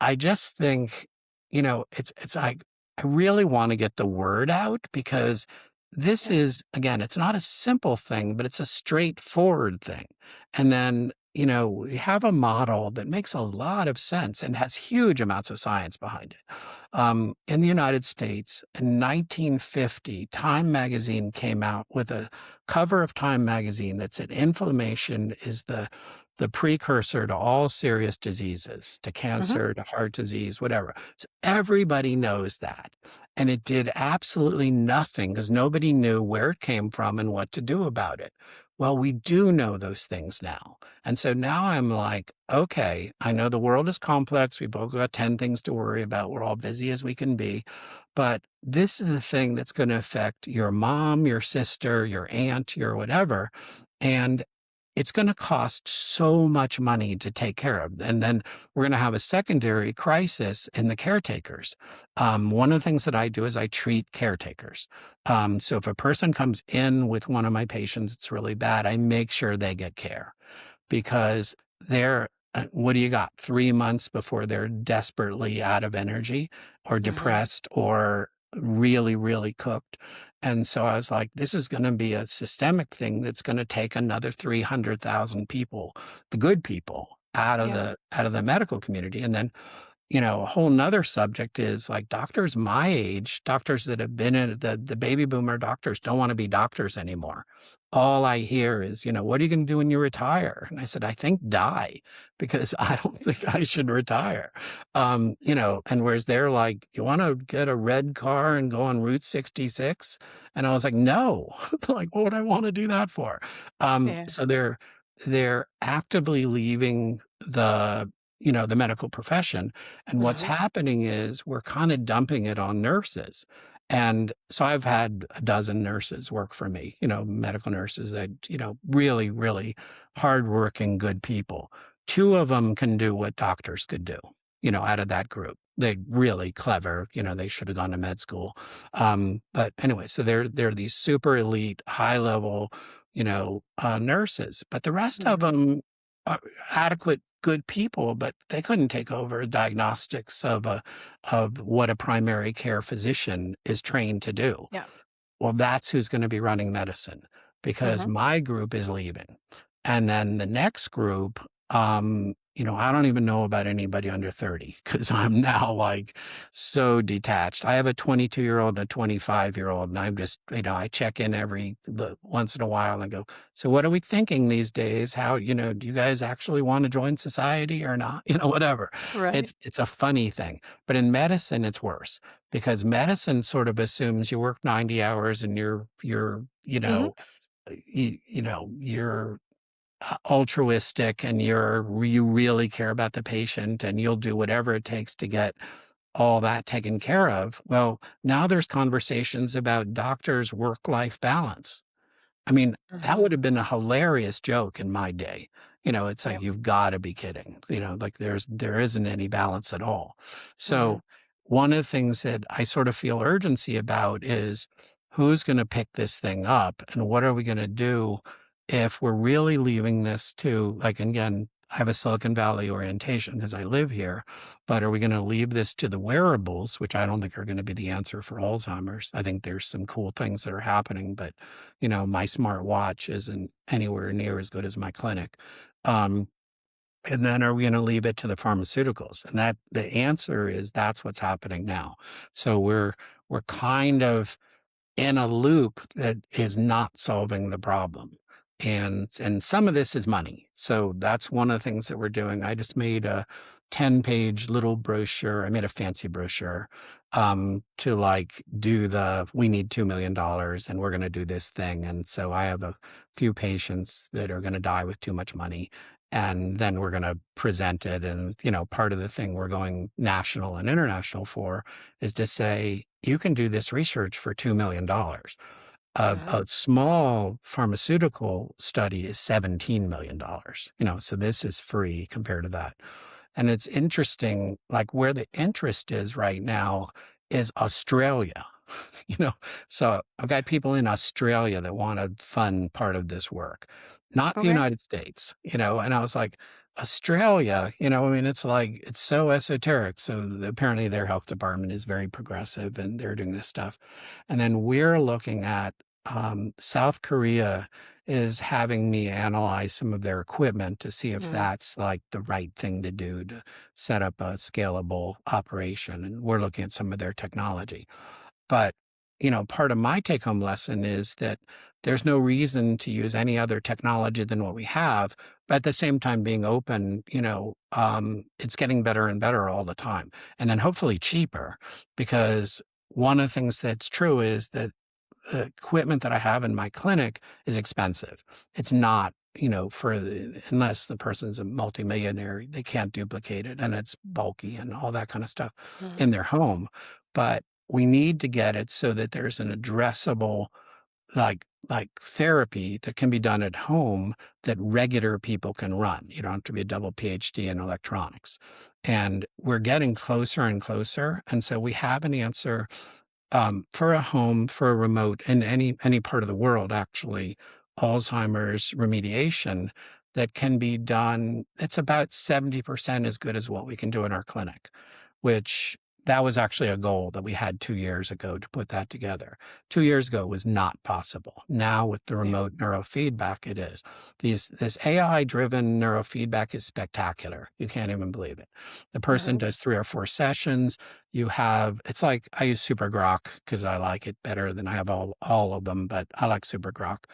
Speaker 1: I just think, it's like I really want to get the word out because this
Speaker 2: Yeah.
Speaker 1: is, again, it's not a simple thing, but it's a straightforward thing. And then, we have a model that makes a lot of sense and has huge amounts of science behind it. In the United States in 1950, Time magazine came out with a cover of Time magazine that said inflammation is the precursor to all serious diseases, to
Speaker 2: Mhm.
Speaker 1: cancer, to heart disease, whatever. So everybody knows that. And it did absolutely nothing because nobody knew where it came from and what to do about it. Well, we do know those things now. And so now I'm like, okay, I know the world is complex. We both got 10 things to worry about. We're all busy as we can be. But this is the thing that's going to affect your mom, your sister, your aunt, your whatever. And it's going to cost so much money to take care of. And then we're going to have a secondary crisis in the caretakers. One of the things that I do is I treat caretakers. So if a person comes in with one of my patients, it's really bad, I make sure they get care because they're what do you got? 3 months before they're desperately out of energy or
Speaker 2: Mhm.
Speaker 1: depressed or really, really cooked. And so I was like, this is going to be a systemic thing that's going to take another 300,000 people, the good people,
Speaker 2: Yeah.
Speaker 1: out of the medical community. And then a whole nother subject is like doctors my age, doctors that have been in the baby boomer doctors don't want to be doctors anymore. All I hear is, what are you going to do when you retire? And I said, I think die because I don't think I should retire. And whereas they're like, you want to get a red car and go on Route 66? And I was like, no, like, what would I want to do that for?
Speaker 2: Yeah.
Speaker 1: So they're actively leaving the medical profession and what's
Speaker 2: Mhm.
Speaker 1: happening is we're kind of dumping it on nurses. And so I've had a dozen nurses work for me, medical nurses that, really, really hardworking, good people. Two of them can do what doctors could do, out of that group. They're really clever, they should have gone to med school. But anyway, so they're these super elite, high level, nurses. But the rest of
Speaker 2: Mhm.
Speaker 1: them are adequate good people, but they couldn't take over diagnostics of what a primary care physician is trained to do.
Speaker 2: Yeah.
Speaker 1: Well, that's who's going to be running medicine because
Speaker 2: Mhm.
Speaker 1: my group is leaving. And then the next group, I don't even know about anybody under 30 because I'm now like so detached. I have a 22-year-old and a 25-year-old, and I'm just, I check in once in a while and go, so what are we thinking these days? How, do you guys actually want to join society or not? Whatever.
Speaker 2: Right.
Speaker 1: It's a funny thing. But in medicine, it's worse because medicine sort of assumes you work 90 hours and you're
Speaker 2: Mhm.
Speaker 1: you're altruistic and you really care about the patient and you'll do whatever it takes to get all that taken care of. Well, now there's conversations about doctors' work-life balance. I mean, that
Speaker 2: Mhm.
Speaker 1: would have been a hilarious joke in my day. It's like,
Speaker 2: Yep.
Speaker 1: you've gotta be kidding. Like there isn't any balance at all.
Speaker 2: Mhm.
Speaker 1: So, one of the things that I sort of feel urgency about is who's gonna pick this thing up and what are we gonna do if we're really leaving this to, like, again, I have a Silicon Valley orientation because I live here, but are we gonna leave this to the wearables, which I don't think are gonna be the answer for Alzheimer's. I think there's some cool things that are happening, but my smartwatch isn't anywhere near as good as my clinic. Um, and then are we going to leave it to the pharmaceuticals? And that the answer is that's what's happening now. So we're kind of in a loop that is not solving the problem. And some of this is money. So that's one of the things that we're doing. I just made a 10-page little brochure. I made a fancy brochure to like do we need $2 million and we're going to do this thing. And so I have a few patients that are going to die with too much money. And then we're going to present it. And, part of the thing we're going national and international for is to say, you can do this research for $2 million.
Speaker 2: Mhm.
Speaker 1: A small pharmaceutical study is $17 million. So this is free compared to that. And it's interesting, like where the interest is right now is Australia. you know, so I've got people in Australia that want to fund part of this work, not the
Speaker 2: Okay.
Speaker 1: United States, and I was like, Australia, I mean, it's like, it's so esoteric. So apparently their health department is very progressive and they're doing this stuff. And then we're looking at South Korea is having me analyze some of their equipment to see if
Speaker 2: Mhm.
Speaker 1: that's like the right thing to do to set up a scalable operation. And we're looking at some of their technology. But, part of my take home lesson is that there's no reason to use any other technology than what we have, but at the same time being open, it's getting better and better all the time. And then hopefully cheaper, because one of the things that's true is that the equipment that I have in my clinic is expensive. It's not, unless the person's a multimillionaire, they can't duplicate it and it's bulky and all that kind of stuff in
Speaker 2: Mhm.
Speaker 1: their home. But we need to get it so that there's an addressable like therapy that can be done at home that regular people can run. You don't have to be a double PhD in electronics. And we're getting closer and closer. And so we have an answer for a home, for a remote in any part of the world, actually, Alzheimer's remediation that can be done. It's about 70% as good as what we can do in our clinic, which that was actually a goal that we had 2 years ago to put that together. 2 years ago was not possible. Now with the
Speaker 2: Yeah.
Speaker 1: remote neurofeedback, it is. This AI-driven neurofeedback is spectacular. You can't even believe it. The person
Speaker 2: Mhm.
Speaker 1: does 3 or 4 sessions. It's like I use Super Grok because I like it better than I have all of them, but I like Super Grok.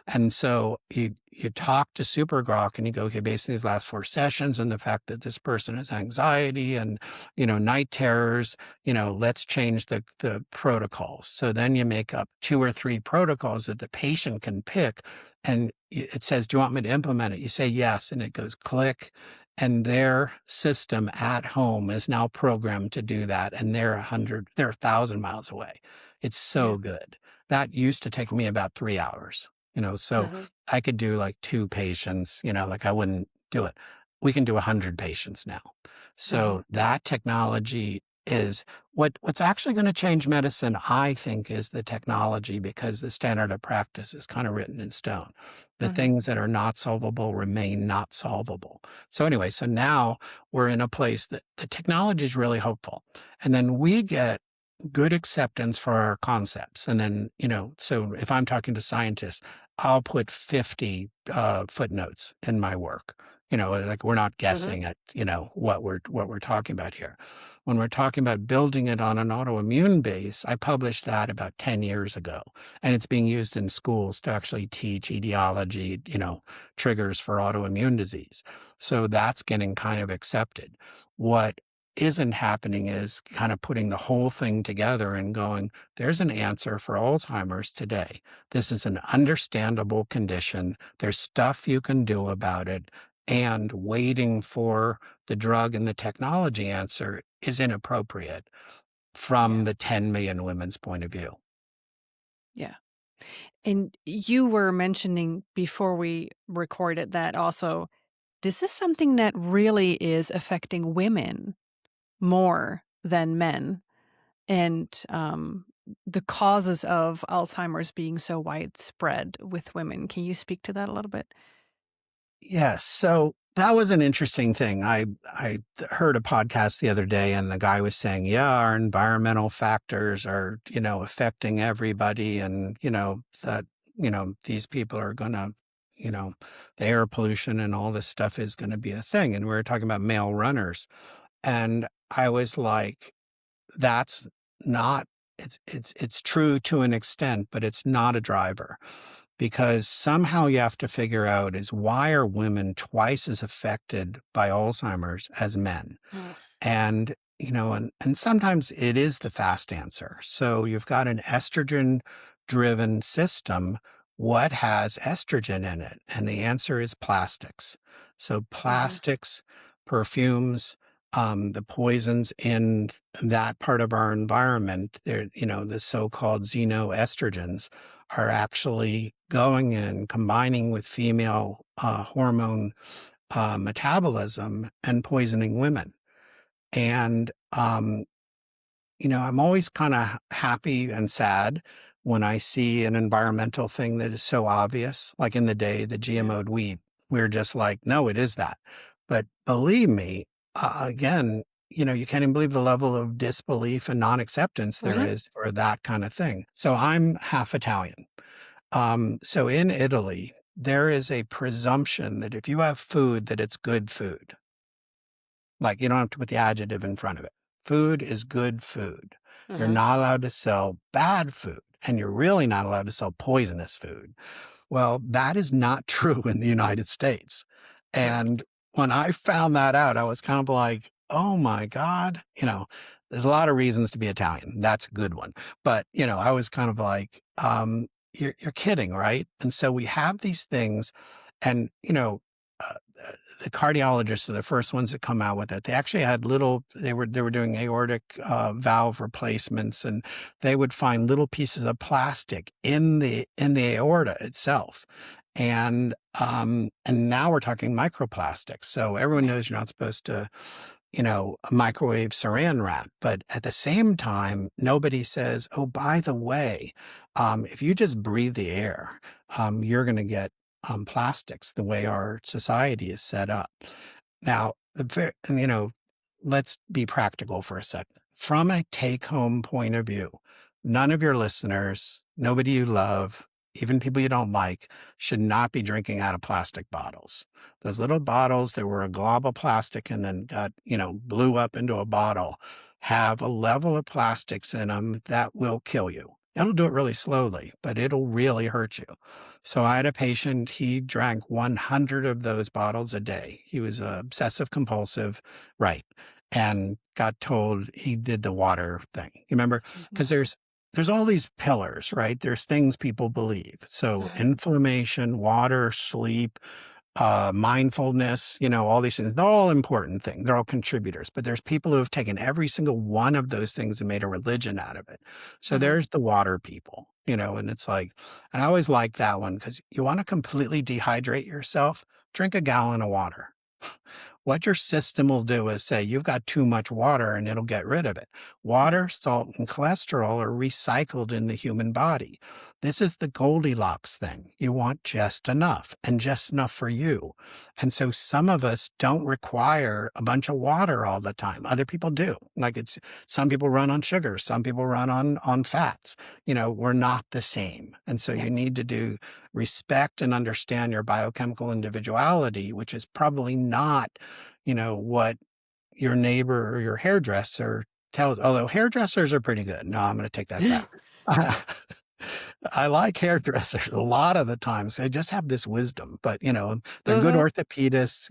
Speaker 1: And so you talk to Super Grok and you go, okay, based on these last 4 sessions and the fact that this person has anxiety and night terrors, let's change the protocols. So then you make up 2 or 3 protocols that the patient can pick. And it says, do you want me to implement it? You say yes, and it goes click. And their system at home is now programmed to do that. And they're 1,000 miles away. It's
Speaker 2: Yeah.
Speaker 1: so good. That used to take me about 3 hours, so
Speaker 2: Mhm.
Speaker 1: I could do like 2 patients, like I wouldn't do it. We can do 100 patients now.
Speaker 2: Mhm.
Speaker 1: So that technology is what's actually going to change medicine, I think, is the technology because the standard of practice is kind of written in stone. The
Speaker 2: Mhm.
Speaker 1: things that are not solvable remain not solvable. So anyway, so now we're in a place that the technology is really hopeful. And then we get good acceptance for our concepts. And then, so if I'm talking to scientists, I'll put 50 footnotes in my work. Like we're not
Speaker 2: Mhm.
Speaker 1: guessing at, what we're talking about here. When we're talking about building it on an autoimmune base, I published that about 10 years ago. And it's being used in schools to actually teach etiology, triggers for autoimmune disease. So that's getting kind of accepted. What isn't happening is kind of putting the whole thing together and going, there's an answer for Alzheimer's today. This is an understandable condition. There's stuff you can do about it. And waiting for the drug and the technology answer is inappropriate
Speaker 2: Yeah.
Speaker 1: from the 10 million women's point of view.
Speaker 2: Yeah. And you were mentioning before we recorded that also, this is something that really is affecting women more than men. And the causes of Alzheimer's being so widespread with women. Can you speak to that a little bit?
Speaker 1: Yes. So that was an interesting thing. I heard a podcast the other day and the guy was saying, yeah, our environmental factors are, affecting everybody and, that, these people are going to, the air pollution and all this stuff is going to be a thing. And we were talking about male runners. And I was like, that's not it's true to an extent, but it's not a driver because somehow you have to figure out is why are women twice as affected by Alzheimer's as men?
Speaker 2: Mm.
Speaker 1: And, and sometimes it is the fast answer. So you've got an estrogen driven system. What has estrogen in it? And the answer is plastics. So
Speaker 2: Mhm.
Speaker 1: plastics, perfumes, the poisons in that part of our environment, they're, the so-called xenoestrogens are actually going and combining with female hormone metabolism and poisoning women. And, I'm always kind of happy and sad when I see an environmental thing that is so obvious, like in the day, the
Speaker 2: Yeah.
Speaker 1: GMO'd wheat. We're just like, no, it is that. But believe me, again, you can't even believe the level of disbelief and non acceptance there
Speaker 2: Mhm.
Speaker 1: is for that kind of thing. So I'm half Italian. So in Italy, there is a presumption that if you have food, that it's good food. Like, you don't have to put the adjective in front of it. Food is good food. You're
Speaker 2: Mhm.
Speaker 1: not allowed to sell bad food, and you're really not allowed to sell poisonous food. Well, that is not true in the United States.
Speaker 2: Correct.
Speaker 1: And when I found that out, I was kind of like, oh my God, there's a lot of reasons to be Italian. That's a good one. But, I was kind of like, you're kidding, right? And so we have these things and, uh, the cardiologists are the first ones that come out with it. They actually had they were doing aortic valve replacements, and they would find little pieces of plastic in the aorta itself. And now we're talking microplastics. So everyone
Speaker 2: Yeah.
Speaker 1: knows you're not supposed to, microwave saran wrap. But at the same time, nobody says, oh, by the way, if you just breathe the air, you're going to get plastics the way our society is set up. Now, let's be practical for a second. From a take home point of view, none of your listeners, nobody you love, even people you don't like, should not be drinking out of plastic bottles. Those little bottles that were a glob of plastic and then got, blew up into a bottle have a level of plastics in them that will kill you. It'll do it really slowly, but it'll really hurt you. So I had a patient, he drank 100 of those bottles a day. He was obsessive compulsive, right? And got told he did the water thing. You remember?
Speaker 2: Mhm.
Speaker 1: Because there's all these pillars, right? There's things people believe. So
Speaker 2: Mhm.
Speaker 1: inflammation, water, sleep, mindfulness, all these things. They're all important things. They're all contributors. But there's people who have taken every single one of those things and made a religion out of it. So
Speaker 2: Mhm.
Speaker 1: there's the water people, and it's like, and I always like that one because you want to completely dehydrate yourself, drink a gallon of water. What your system will do is say you've got too much water and it'll get rid of it.
Speaker 2: Yeah.
Speaker 1: Water, salt, and cholesterol are recycled in the human body. This is the Goldilocks thing. You want just enough and just enough for you. And so some of us don't require a bunch of water all the time. Other people do. Like some people run on sugar, some people run on fats. We're not the same. And so
Speaker 2: Yeah.
Speaker 1: you need to do respect and understand your biochemical individuality, which is probably not, what your neighbor or your hairdresser tells, although hairdressers are pretty good. No, I'm going to take that back. I like hairdressers a lot of the times. They just have this wisdom, but they're good
Speaker 2: Mhm.
Speaker 1: orthopedists.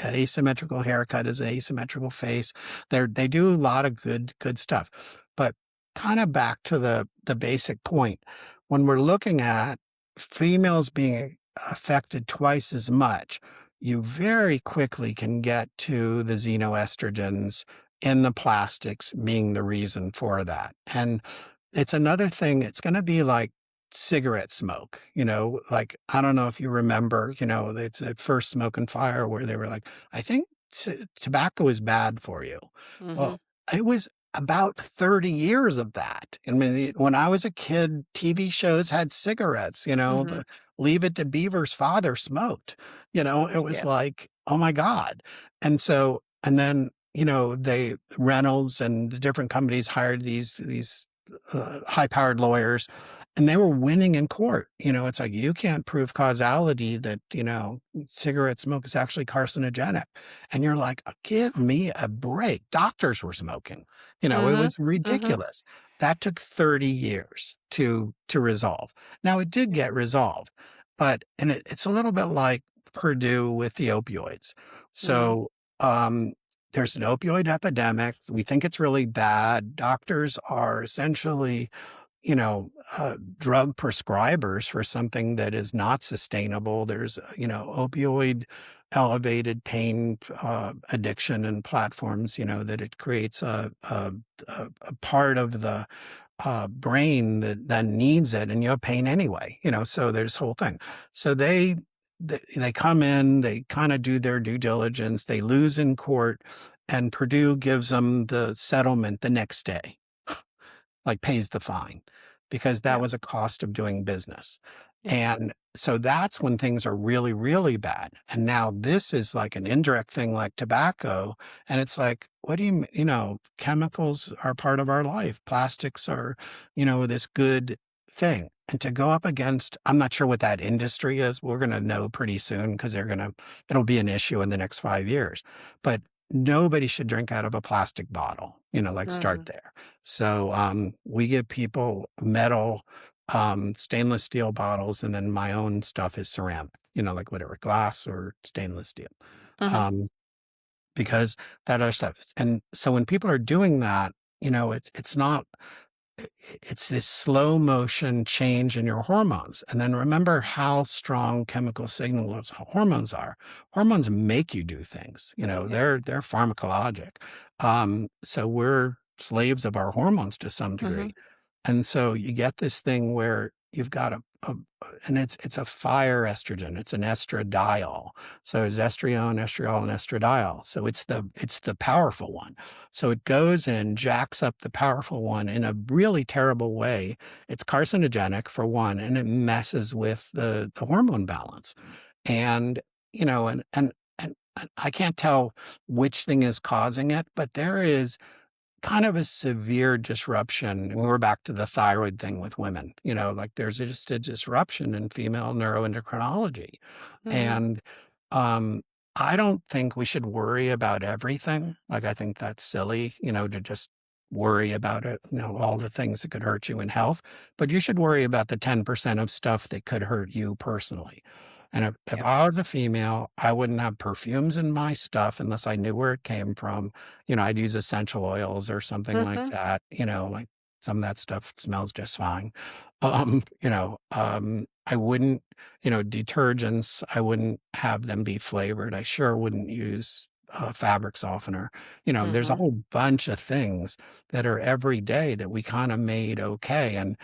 Speaker 1: Asymmetrical haircut is an asymmetrical face. They do a lot of good stuff. But kind of back to the basic point, when we're looking at females being affected twice as much, you very quickly can get to the xenoestrogens in the plastics being the reason for that. And it's another thing, it's gonna be like cigarette smoke, like, I don't know if you remember, it's at first Smoke and Fire where they were like, "I think tobacco is bad for you."
Speaker 2: Mhm.
Speaker 1: Well, it was about 30 years of that. I mean, when I was a kid, TV shows had cigarettes,
Speaker 2: Mhm.
Speaker 1: the Leave It to Beaver's father smoked, it was
Speaker 2: Yeah.
Speaker 1: like, "Oh my god." And then, they Reynolds and the different companies hired these high-powered lawyers, and they were winning in court. It's like, you can't prove causality that, cigarette smoke is actually carcinogenic. And you're like, give me a break. Doctors were smoking. It
Speaker 2: Mhm.
Speaker 1: was
Speaker 2: Mhm.
Speaker 1: ridiculous. That took 30 years to resolve. Now it did
Speaker 2: Yeah.
Speaker 1: get resolved, and it's a little bit like Purdue with the opioids.
Speaker 2: Mhm.
Speaker 1: So um there's an opioid epidemic. We think it's really bad. Doctors are essentially, drug prescribers for something that is not sustainable. There's, opioid elevated pain addiction and platforms, that it creates a part of the brain that needs it, and you have pain anyway, so there's whole thing. So they come in, they kind of do their due diligence, they lose in court, and Purdue gives them the settlement the next day, like pays the fine, because that
Speaker 2: Yeah.
Speaker 1: was a cost of doing business.
Speaker 2: Yeah.
Speaker 1: And so that's when things are really, really bad. And now this is like an indirect thing like tobacco. And it's like, what do chemicals are part of our life. Plastics are, this good thing. And to go up against, I'm not sure what that industry is. We're going to know pretty soon because it'll be an issue in the next 5 years. But nobody should drink out of a plastic bottle, like start
Speaker 2: Mhm.
Speaker 1: there. So we give people metal, stainless steel bottles, and then my own stuff is ceramic, like whatever, glass or stainless steel,
Speaker 2: Mhm.
Speaker 1: um, because that other stuff. And so when people are doing that, it's not. It's this slow motion change in your hormones. And then remember how strong chemical signals hormones are. Hormones make you do things,
Speaker 2: Yeah.
Speaker 1: they're pharmacologic. So we're slaves of our hormones to some
Speaker 2: Mhm.
Speaker 1: degree. And so you get this thing where you've got and it's a fire estrogen. It's an estradiol. So it's estrione, estriol, and estradiol. So it's the powerful one. So it goes in, jacks up the powerful one in a really terrible way. It's carcinogenic for one, and it messes with the hormone balance. And and I can't tell which thing is causing it, but there is kind of a severe disruption. And we're back to the thyroid thing with women, like there's just a disruption in female neuroendocrinology.
Speaker 2: Mhm.
Speaker 1: And um, I don't think we should worry about everything. Like, I think that's silly, to just worry about it, all the things that could hurt you in health. But you should worry about the 10% of stuff that could hurt you personally. And if
Speaker 2: Yeah.
Speaker 1: I was a female, I wouldn't have perfumes in my stuff unless I knew where it came from. I'd use essential oils or something like
Speaker 2: Mhm.
Speaker 1: that, like some of that stuff smells just fine. I wouldn't, detergents, I wouldn't have them be flavored. I sure wouldn't use fabric softener. There's a
Speaker 2: Mhm.
Speaker 1: whole bunch of things that are every day that we kind of made okay. And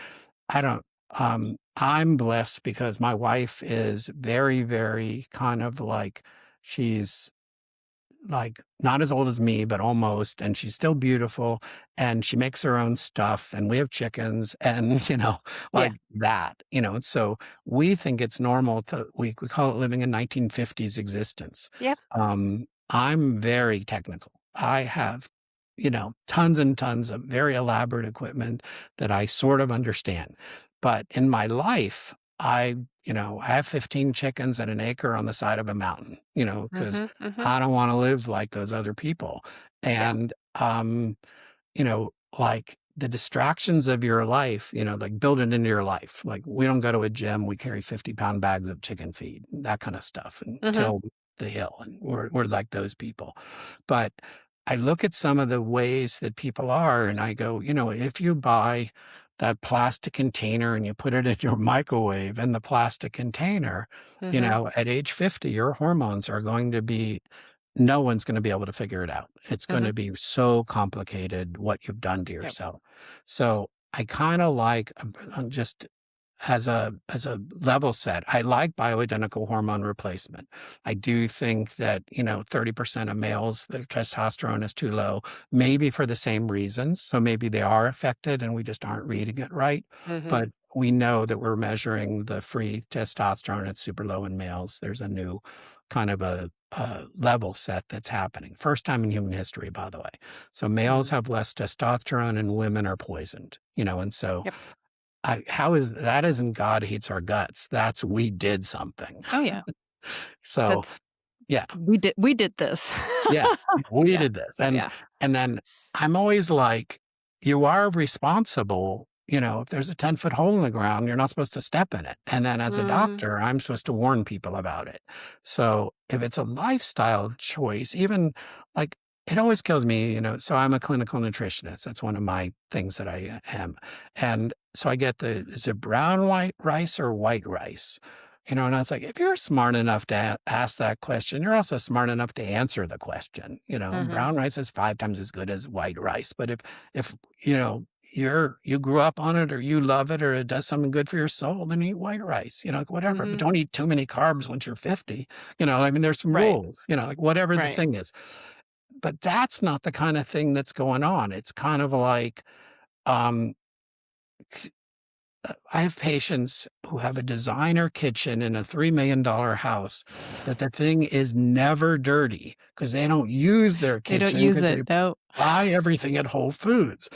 Speaker 1: I don't, I'm blessed because my wife is very, very kind of like, she's like, not as old as me, but almost, and she's still beautiful, and she makes her own stuff, and we have chickens and,
Speaker 2: Yeah.
Speaker 1: like that, so we think it's normal we call it living in 1950s existence.
Speaker 2: Yep.
Speaker 1: I'm very technical. I have, tons and tons of very elaborate equipment that I sort of understand. But in my life, I have 15 chickens and an acre on the side of a mountain, because
Speaker 2: Mhm. Mhm.
Speaker 1: I don't want to live like those other people.
Speaker 2: Yeah.
Speaker 1: And, like the distractions of your life, like build it into your life. Like we don't go to a gym, we carry 50-pound bags of chicken feed, that kind of stuff, and
Speaker 2: Mhm.
Speaker 1: till the hill. And we're like those people. But I look at some of the ways that people are, and I go, if you buy that plastic container and you put it in your microwave in the plastic container,
Speaker 2: Mhm.
Speaker 1: at age 50, your hormones are going to be no one's going to be able to figure it out. It's going
Speaker 2: Mhm.
Speaker 1: to be so complicated what you've done to
Speaker 2: Yep.
Speaker 1: yourself. So I kind of like just as a level set, I like bioidentical hormone replacement. I do think that 30% of males, their testosterone is too low, maybe for the same reasons. So maybe they are affected and we just aren't reading it right.
Speaker 2: Mhm.
Speaker 1: But we know that we're measuring the free testosterone at super low in males. There's a new kind of a level set that's happening. First time in human history, by the way. So males
Speaker 2: Mhm.
Speaker 1: have less testosterone and women are poisoned, and so
Speaker 2: Yep.
Speaker 1: how is that isn't God hates our guts. That's we did something.
Speaker 2: Oh, yeah.
Speaker 1: So
Speaker 2: That's
Speaker 1: yeah,
Speaker 2: we did this.
Speaker 1: yeah, we
Speaker 2: Yeah.
Speaker 1: did this. And
Speaker 2: Yeah.
Speaker 1: and then I'm always like, you are responsible. If there's a 10-foot hole in the ground, you're not supposed to step in it. And then as a
Speaker 2: Mhm.
Speaker 1: doctor, I'm supposed to warn people about it. So if it's a lifestyle choice, even like it always kills me, so I'm a clinical nutritionist. That's one of my things that I am. And so I get is it brown white rice or white rice? And I was like, if you're smart enough to ask that question, you're also smart enough to answer the question.
Speaker 2: Mhm.
Speaker 1: Brown rice is 5 times as good as white rice. But if you grew up on it or you love it or it does something good for your soul, then eat white rice, like whatever. But
Speaker 2: Mhm.
Speaker 1: don't eat too many carbs once you're 50. I mean, there's some
Speaker 2: Right.
Speaker 1: rules, like whatever the
Speaker 2: Right.
Speaker 1: thing is. But that's not the kind of thing that's going on. It's kind of like, um, I have patients who have a designer kitchen in a $3 million house that the thing is never dirty because they don't use their
Speaker 2: They don't
Speaker 1: kitchen
Speaker 2: use
Speaker 1: because they
Speaker 2: it, no.
Speaker 1: buy everything at Whole Foods.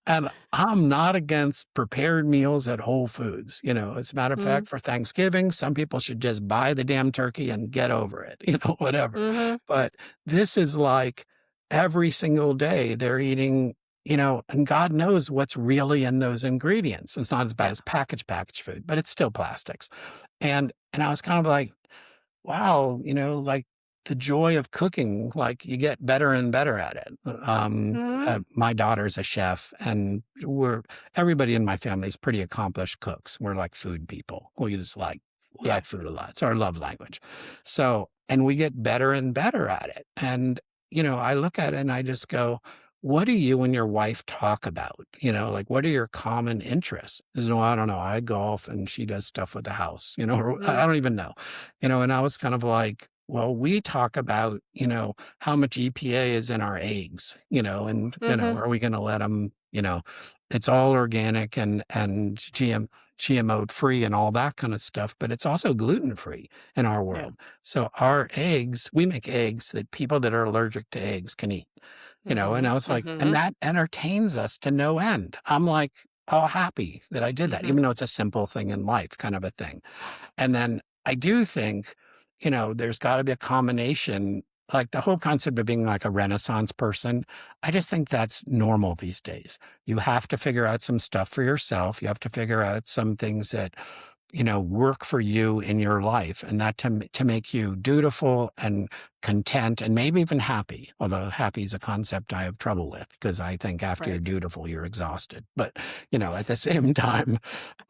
Speaker 1: And I'm not against prepared meals at Whole Foods. As a matter of
Speaker 2: Mm.
Speaker 1: fact, for Thanksgiving, some people should just buy the damn turkey and get over it, whatever.
Speaker 2: Mhm.
Speaker 1: But this is like every single day they're eating, and God knows what's really in those ingredients. It's not as bad
Speaker 2: Yeah.
Speaker 1: as packaged food, but it's still plastics. And I was kind of like, wow, like the joy of cooking, like you get better and better at it.
Speaker 2: Mhm.
Speaker 1: My daughter's a chef, and everybody in my family is pretty accomplished cooks. We're like food people. We
Speaker 2: Yeah.
Speaker 1: like food a lot. It's our love language. So, and we get better and better at it. And I look at it and I just go, what do you and your wife talk about? Like what are your common interests? No, I don't know. I golf and she does stuff with the house, or
Speaker 2: Mm.
Speaker 1: I don't even know. And I was kind of like, well, we talk about, how much EPA is in our eggs, and,
Speaker 2: Mhm.
Speaker 1: are we going to let them, it's all organic and GMO free and all that kind of stuff, but it's also gluten free in our
Speaker 2: Yeah.
Speaker 1: world. So our eggs, we make eggs that people that are allergic to eggs can eat, and
Speaker 2: Mhm.
Speaker 1: I was like, and
Speaker 2: Mhm.
Speaker 1: that entertains us to no end. I'm like, all happy that I did that,
Speaker 2: Mhm.
Speaker 1: even though it's a simple thing in life kind of a thing. And then I do think, there's got to be a combination, like the whole concept of being like a Renaissance person. I just think that's normal these days. You have to figure out some stuff for yourself. You have to figure out some things that, work for you in your life and that to make you dutiful and content and maybe even happy. Although happy is a concept I have trouble with because I think after you're
Speaker 2: Right.
Speaker 1: dutiful, you're exhausted. But, at the same time,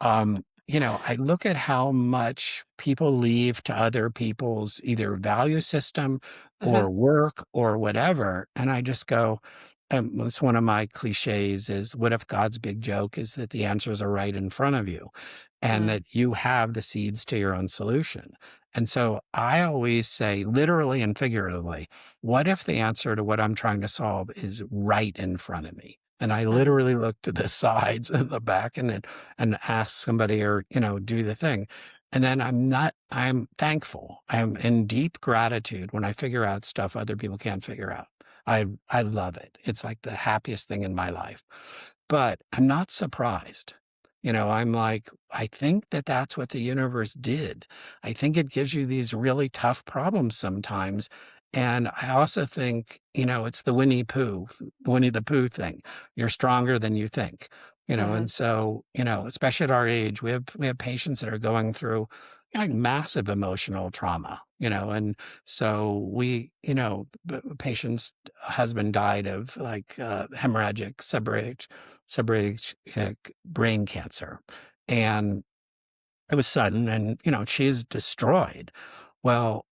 Speaker 1: I look at how much people leave to other people's either value system
Speaker 2: Mhm.
Speaker 1: or work or whatever. And I just go, it's one of my cliches is what if God's big joke is that the answers are right in front of you and
Speaker 2: Mm.
Speaker 1: that you have the seeds to your own solution. And so I always say, literally and figuratively, what if the answer to what I'm trying to solve is right in front of me? And I
Speaker 2: Mhm.
Speaker 1: literally look to the sides and the back and ask somebody or, do the thing. And then I'm thankful. I'm in deep gratitude when I figure out stuff other people can't figure out. I love it. It's like the happiest thing in my life. But I'm not surprised. I'm like, I think that that's what the universe did. I think it gives you these really tough problems sometimes. And I also think, it's the Winnie the Pooh thing. You're stronger than you think,
Speaker 2: Mhm.
Speaker 1: and so, especially at our age, we have patients that are going through like massive emotional trauma, and so patient's husband died of like hemorrhagic seborrheic brain cancer. And it was sudden and, she's destroyed. Well,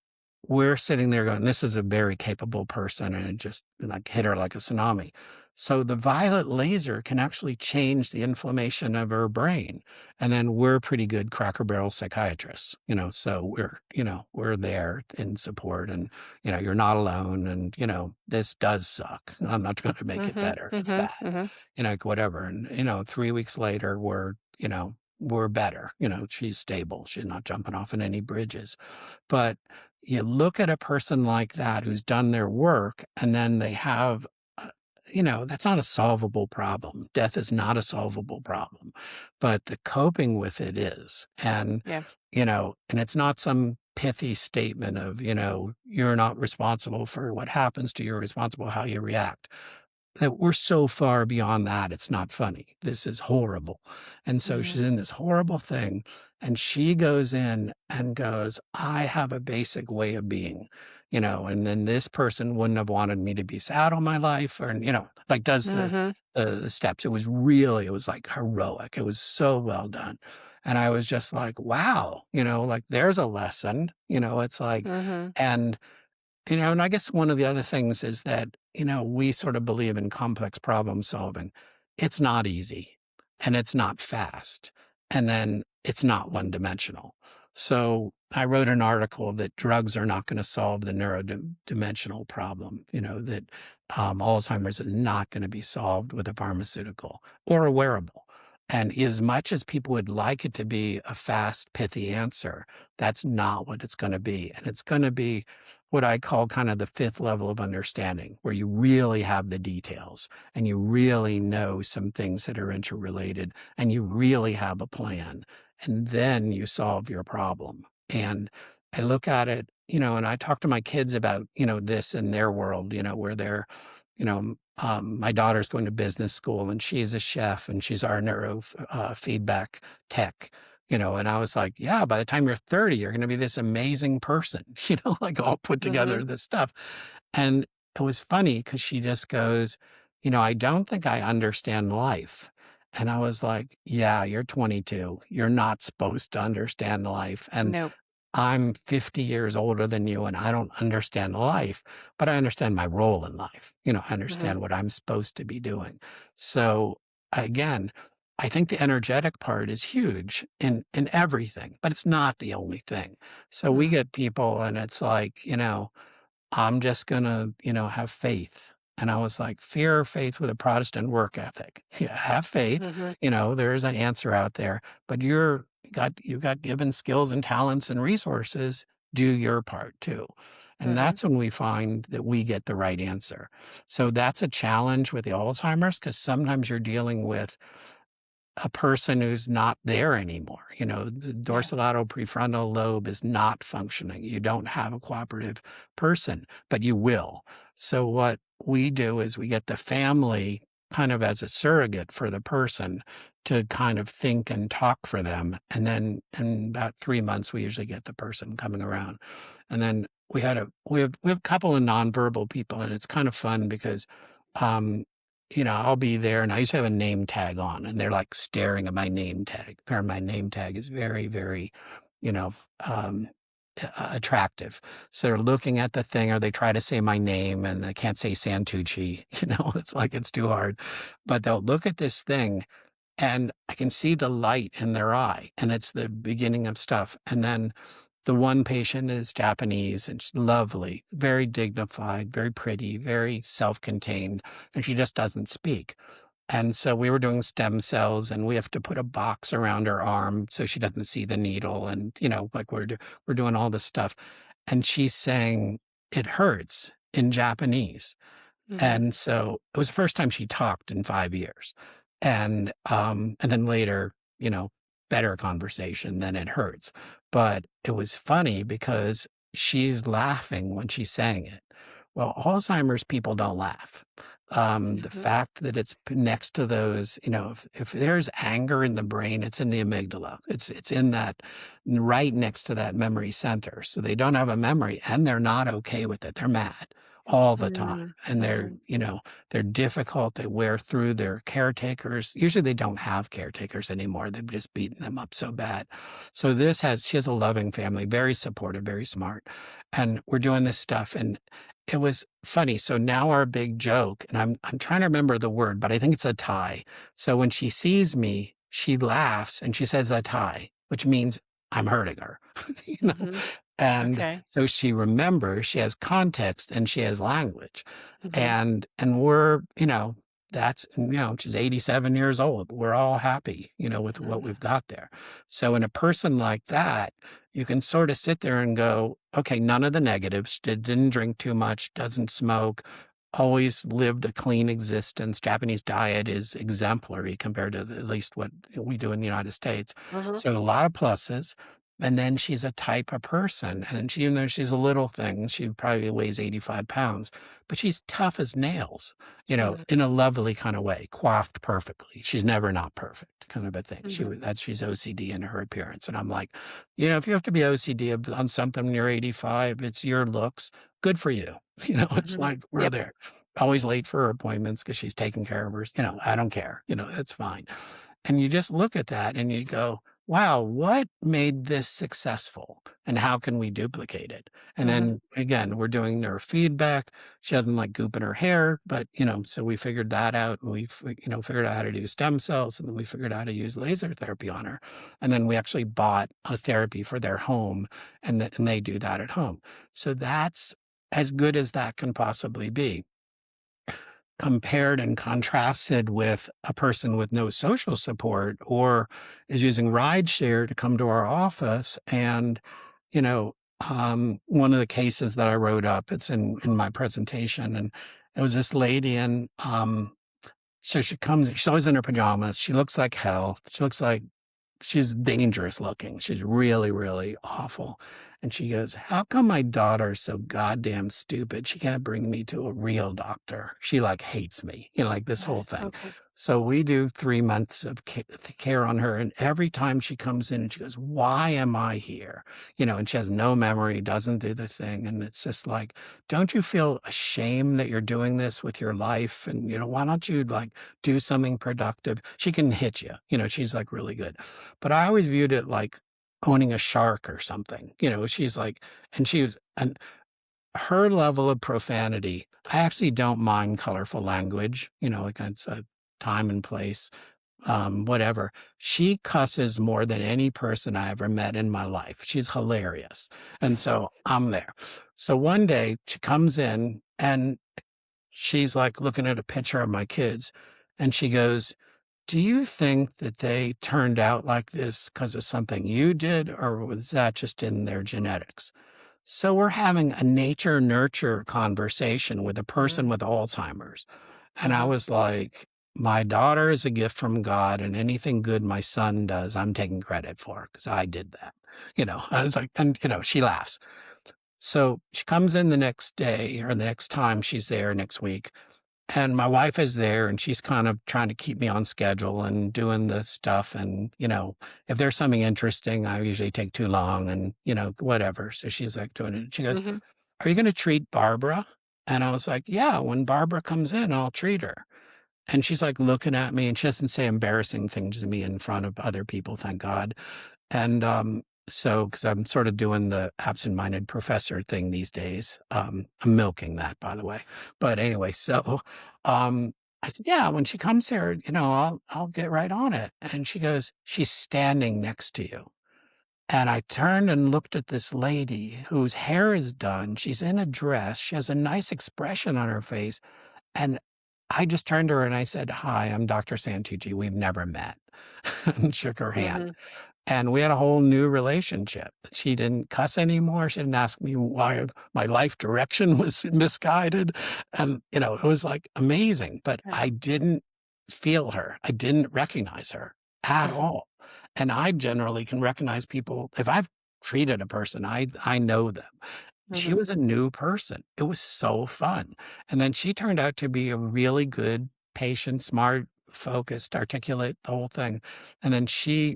Speaker 1: we're sitting there going, this is a very capable person, and it just like hit her like a tsunami. So the violet laser can actually change the inflammation of her brain. And then we're pretty good Cracker Barrel psychiatrists, so we're there in support, and, you're not alone. And, this does suck. I'm not going to make it
Speaker 2: Mhm.
Speaker 1: better. It's
Speaker 2: Mhm.
Speaker 1: bad,
Speaker 2: Mhm.
Speaker 1: whatever. And, 3 weeks later, we're better. She's stable. She's not jumping off in any bridges. But you look at a person like that who's done their work, and then they have, that's not a solvable problem. Death is not a solvable problem, but the coping with it is. And,
Speaker 2: Yeah.
Speaker 1: and it's not some pithy statement of, you're not responsible for what happens to you, you're responsible how you react. That we're so far beyond that, it's not funny. This is horrible. And so
Speaker 2: Mhm.
Speaker 1: she's in this horrible thing, and she goes in and goes, I have a basic way of being, and then this person wouldn't have wanted me to be sad all my life, or, like does
Speaker 2: Mhm.
Speaker 1: the steps. It was like heroic. It was so well done. And I was just like, wow, like there's a lesson, it's like,
Speaker 2: Mhm.
Speaker 1: and and I guess one of the other things is that, we sort of believe in complex problem solving. It's not easy, and it's not fast, and then it's not one dimensional. So I wrote an article that drugs are not going to solve the neurodimensional problem, that Alzheimer's is not going to be solved with a pharmaceutical or a wearable. And as much as people would like it to be a fast, pithy answer, that's not what it's going to be. And it's going to be what I call kind of the fifth level of understanding, where you really have the details and you really know some things that are interrelated and you really have a plan. And then you solve your problem. And I look at it, and I talk to my kids about, this in their world, where they're, my daughter's going to business school and she's a chef and she's our feedback tech, and I was like, yeah, by the time you're 30, you're going to be this amazing person, like all put
Speaker 2: Mhm.
Speaker 1: together this stuff. And it was funny because she just goes, I don't think I understand life. And I was like, yeah, you're 22. You're not supposed to understand life. And
Speaker 2: Nope.
Speaker 1: I'm 50 years older than you and I don't understand life, but I understand my role in life. I
Speaker 2: Mhm.
Speaker 1: understand what I'm supposed to be doing. So again, I think the energetic part is huge in everything, but it's not the only thing. So we
Speaker 2: Mhm.
Speaker 1: get people and it's like, I'm just gonna, have faith. And I was like, fear or faith with a Protestant work ethic. Yeah, have faith.
Speaker 2: Mhm.
Speaker 1: There's an answer out there, but you got given skills and talents and resources. Do your part too. And
Speaker 2: Mhm.
Speaker 1: that's when we find that we get the right answer. So that's a challenge with the Alzheimer's because sometimes you're dealing with a person who's not there anymore. The
Speaker 2: Yeah.
Speaker 1: dorsolateral prefrontal lobe is not functioning. You don't have a cooperative person, but you will. So what we do is we get the family kind of as a surrogate for the person to kind of think and talk for them. And then in about 3 months, we usually get the person coming around. And then we have a couple of nonverbal people, and it's kind of fun because um, I'll be there and I used to have a name tag on and they're like staring at my name tag. My name tag is very, very, you know, um, attractive. So they're looking at the thing or they try to say my name and they can't say Santucci, it's like it's too hard. But they'll look at this thing and I can see the light in their eye and it's the beginning of stuff. And then the one patient is Japanese and she's lovely, very dignified, very pretty, very self-contained, and she just doesn't speak. And so we were doing stem cells and we have to put a box around her arm so she doesn't see the needle. And, like we're doing all this stuff. And she's saying, it hurts in Japanese.
Speaker 2: Mhm.
Speaker 1: And so it was the first time she talked in 5 years. And then later, better conversation than it hurts. But it was funny because she's laughing when she's saying it. Well, Alzheimer's people don't laugh. The
Speaker 2: Mhm.
Speaker 1: fact that it's next to those, if there's anger in the brain, it's in the amygdala. It's in that right next to that memory center. So they don't have a memory and they're not okay with it. They're mad all the time.
Speaker 2: Mm,
Speaker 1: And
Speaker 2: mhm,
Speaker 1: they're difficult. They wear through their caretakers. Usually they don't have caretakers anymore. They've just beaten them up so bad. So she has a loving family, very supportive, very smart. And we're doing this stuff. And it was funny. So now our big joke, and I'm trying to remember the word, but I think it's a tie. So when she sees me, she laughs and she says a tie, which means I'm hurting her, you know.
Speaker 2: mhm.
Speaker 1: And
Speaker 2: Okay.
Speaker 1: so she remembers, she has context and she has language.
Speaker 2: Mhm,
Speaker 1: And we're, that's, she's 87 years old. We're all happy, with what
Speaker 2: mhm,
Speaker 1: we've got there. So in a person like that, you can sort of sit there and go, okay, none of the negatives. Didn't drink too much, doesn't smoke, always lived a clean existence. Japanese diet is exemplary compared to at least what we do in the United States.
Speaker 2: mhm,
Speaker 1: So a lot of pluses. And then she's a type of person. And she, even though she's a little thing, she probably weighs 85 pounds, but she's tough as nails,
Speaker 2: mhm,
Speaker 1: in a lovely kind of way, coiffed perfectly. She's never not perfect kind of a thing.
Speaker 2: mhm,
Speaker 1: She's OCD in her appearance. And I'm like, if you have to be OCD on something when you're 85, it's your looks. Good for you. It's
Speaker 2: mhm.
Speaker 1: like we're
Speaker 2: Yep.
Speaker 1: there. Always late for her appointments because she's taking care of hers. I don't care. That's fine. And you just look at that and you go, wow, what made this successful and how can we duplicate it? And
Speaker 2: Mhm,
Speaker 1: then again, we're doing neurofeedback. She doesn't like goop in her hair, but so we figured that out. And figured out how to do stem cells, and then we figured out how to use laser therapy on her. And then we actually bought a therapy for their home, and they do that at home. So that's as good as that can possibly be, compared and contrasted with a person with no social support or is using rideshare to come to our office. And, one of the cases that I wrote up, it's in my presentation, and it was this lady, and so she's always in her pajamas. She looks like hell. She looks like she's dangerous looking. She's really, really awful. And she goes, how come my daughter's so goddamn stupid? She can't bring me to a real doctor. She like hates me, like this whole thing.
Speaker 2: okay.
Speaker 1: So we do 3 months of care on her. And every time she comes in and she goes, why am I here? And she has no memory, doesn't do the thing. And it's just like, don't you feel ashamed that you're doing this with your life? And, why don't you like do something productive? She can hit you, she's like really good. But I always viewed it like owning a shark or something. She's like, and her level of profanity, I actually don't mind colorful language, like it's a time and place, whatever. She cusses more than any person I ever met in my life. She's hilarious. And so I'm there. So one day she comes in and she's like looking at a picture of my kids and she goes, do you think that they turned out like this because of something you did, or was that just in their genetics? So we're having a nature nurture conversation with a
Speaker 2: Mhm,
Speaker 1: person with Alzheimer's. And I
Speaker 2: mhm.
Speaker 1: was like, my daughter is a gift from God, and anything good my son does, I'm taking credit for because I did that. I was like, and, she laughs. So she comes in the next day or the next time she's there next week, and my wife is there and she's kind of trying to keep me on schedule and doing the stuff. And, if there's something interesting, I usually take too long and, whatever. So she's like doing it. She goes,
Speaker 2: Mhm.
Speaker 1: are you going to treat Barbara? And I was like, yeah, when Barbara comes in, I'll treat her. And she's like looking at me and she doesn't say embarrassing things to me in front of other people, thank God. And so, because I'm sort of doing the absent-minded professor thing these days, I'm milking that, by the way. But anyway, so I said, "Yeah, when she comes here, I'll get right on it." And she goes, "She's standing next to you." And I turned and looked at this lady whose hair is done. She's in a dress. She has a nice expression on her face, and I just turned to her and I said, "Hi, I'm Dr. Santucci. We've never met," and shook her hand.
Speaker 2: Mhm.
Speaker 1: And we had a whole new relationship. She didn't cuss anymore. She didn't ask me why my life direction was misguided. And, it was like amazing, but
Speaker 2: Okay.
Speaker 1: I didn't feel her. I didn't recognize her at
Speaker 2: Mhm.
Speaker 1: all. And I generally can recognize people. If I've treated a person, I know them. She
Speaker 2: Mhm.
Speaker 1: was a new person. It was so fun. And then she turned out to be a really good patient, smart, focused, articulate, the whole thing. And then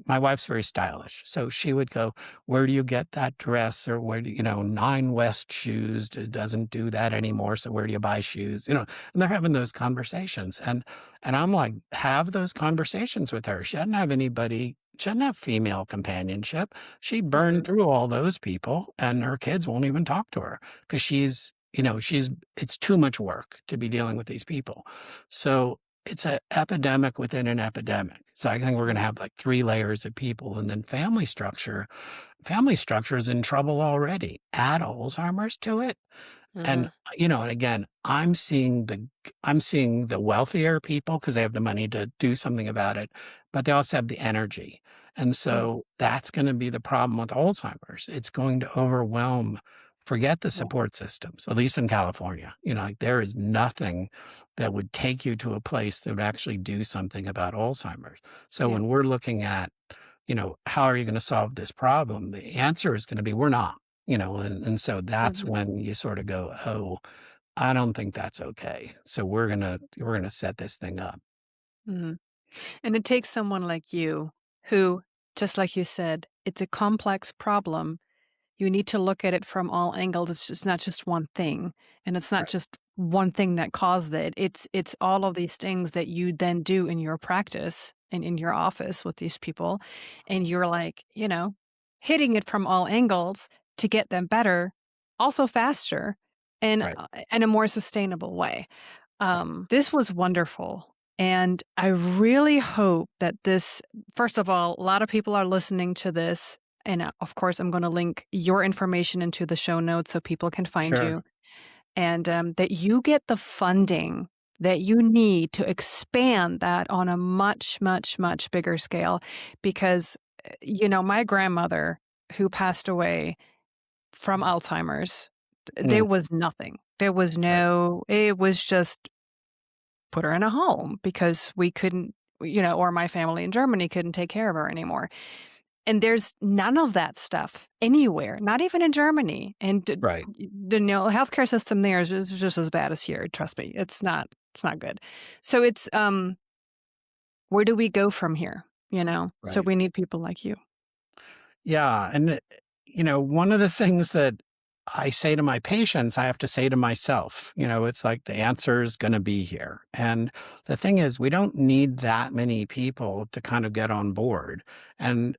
Speaker 1: my wife's very stylish. So she would go, where do you get that dress? Or where do Nine West shoes doesn't do that anymore. So where do you buy shoes? And they're having those conversations. And I'm like, have those conversations with her. She doesn't have female companionship. She burned
Speaker 2: Mhm.
Speaker 1: through all those people, and her kids won't even talk to her because it's too much work to be dealing with these people. So it's an epidemic within an epidemic. So I think we're going to
Speaker 2: Mhm.
Speaker 1: have like 3 layers of people, and then family structure. Family structure is in trouble already. Add Alzheimer's to it, and,
Speaker 2: Mhm.
Speaker 1: and again, I'm seeing the wealthier people because they have the money to do something about it, but they also have the energy. And
Speaker 2: Mm.
Speaker 1: so that's gonna be the problem with Alzheimer's. It's going to overwhelm. Forget the
Speaker 2: Yeah.
Speaker 1: support systems, at least in California. Like, there is nothing that would take you to a place that would actually do something about Alzheimer's. So
Speaker 2: Yeah.
Speaker 1: when we're looking at, how are you gonna solve this problem? The answer is gonna be, we're not. And so that's
Speaker 2: Mhm.
Speaker 1: when you sort of go, "Oh, I don't think that's okay. So we're gonna set this thing up."
Speaker 2: Mhm. And it takes someone like you who, just like you said, it's a complex problem. You need to look at it from all angles. It's just not just one thing, and it's not
Speaker 1: Right,
Speaker 2: just one thing that caused it. It's all of these things that you then do in your practice and in your office with these people, and you're like, hitting it from all angles to get them better, also faster, and
Speaker 1: right,
Speaker 2: in a more sustainable way.
Speaker 1: right.
Speaker 2: This was wonderful. And I really hope that first of all, a lot of people are listening to this. And of course, I'm going to link your information into the show notes so people can find
Speaker 1: Sure.
Speaker 2: you. And that you get the funding that you need to expand that on a much, much, much bigger scale. Because, my grandmother who passed away from Alzheimer's, there
Speaker 1: Mm,
Speaker 2: was nothing. There was
Speaker 1: right,
Speaker 2: it was just put her in a home because we couldn't, or my family in Germany couldn't take care of her anymore. And there's none of that stuff anywhere, not even in Germany. And
Speaker 1: right.
Speaker 2: the healthcare system there is just as bad as here. Trust me, it's not good. So it's where do we go from here? So
Speaker 1: Right.
Speaker 2: we need people like you.
Speaker 1: Yeah, and, one of the things that I say to my patients, I have to say to myself. It's like the answer is gonna be here, and the thing is, we don't need that many people to kind of get on board, and,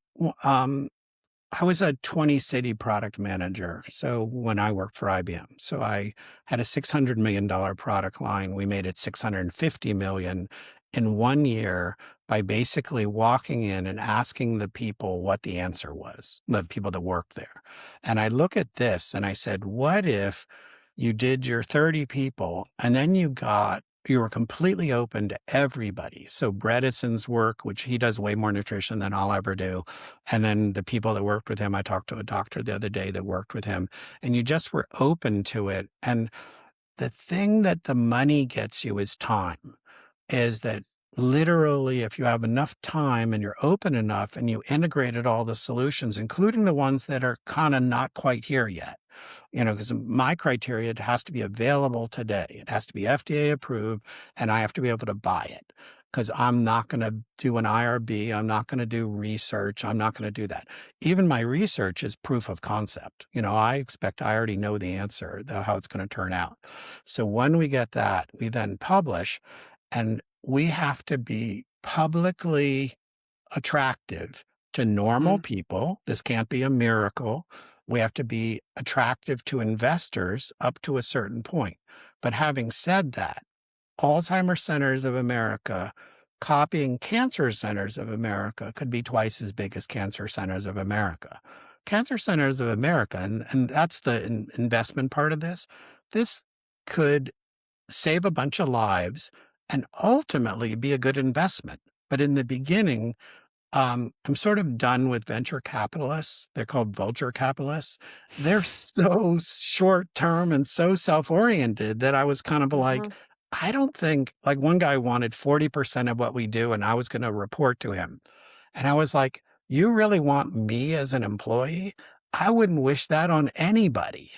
Speaker 1: I was a 20-city product manager, so when I worked for IBM. So I had a $600 million product line. We made it 650 million in 1 year by basically walking in and asking the people what the answer was, the people that worked there. And I look at this and I said, "What if you did your 30 people and then you were completely open to everybody?" So Bredesen's work, which he does way more nutrition than I'll ever do, and then the people that worked with him, I talked to a doctor the other day that worked with him, and you just were open to it. And the thing that the money gets you is time, is that literally, if you have enough time and you're open enough and you integrated all the solutions, including the ones that are kind of not quite here yet, because my criteria, it has to be available today. It has to be FDA approved, and I have to be able to buy it because I'm not going to do an IRB. I'm not going to do research. I'm not going to do that. Even my research is proof of concept. I already know the answer, how it's going to turn out. So when we get that, we then publish, and we have to be publicly attractive to normal
Speaker 2: Mm.
Speaker 1: people. This can't be a miracle. We have to be attractive to investors up to a certain point. But having said that, Alzheimer's Centers of America copying Cancer Centers of America could be twice as big as Cancer Centers of America. Cancer Centers of America, and that's the investment part of this. This could save a bunch of lives and ultimately be a good investment. But in the beginning, I'm sort of done with venture capitalists. They're called vulture capitalists. They're so short term and so self oriented that I was kind of like,
Speaker 2: Mhm.
Speaker 1: I don't think, like, one guy wanted 40% of what we do, and I was going to report to him. And I was like, you really want me as an employee? I wouldn't wish that on anybody.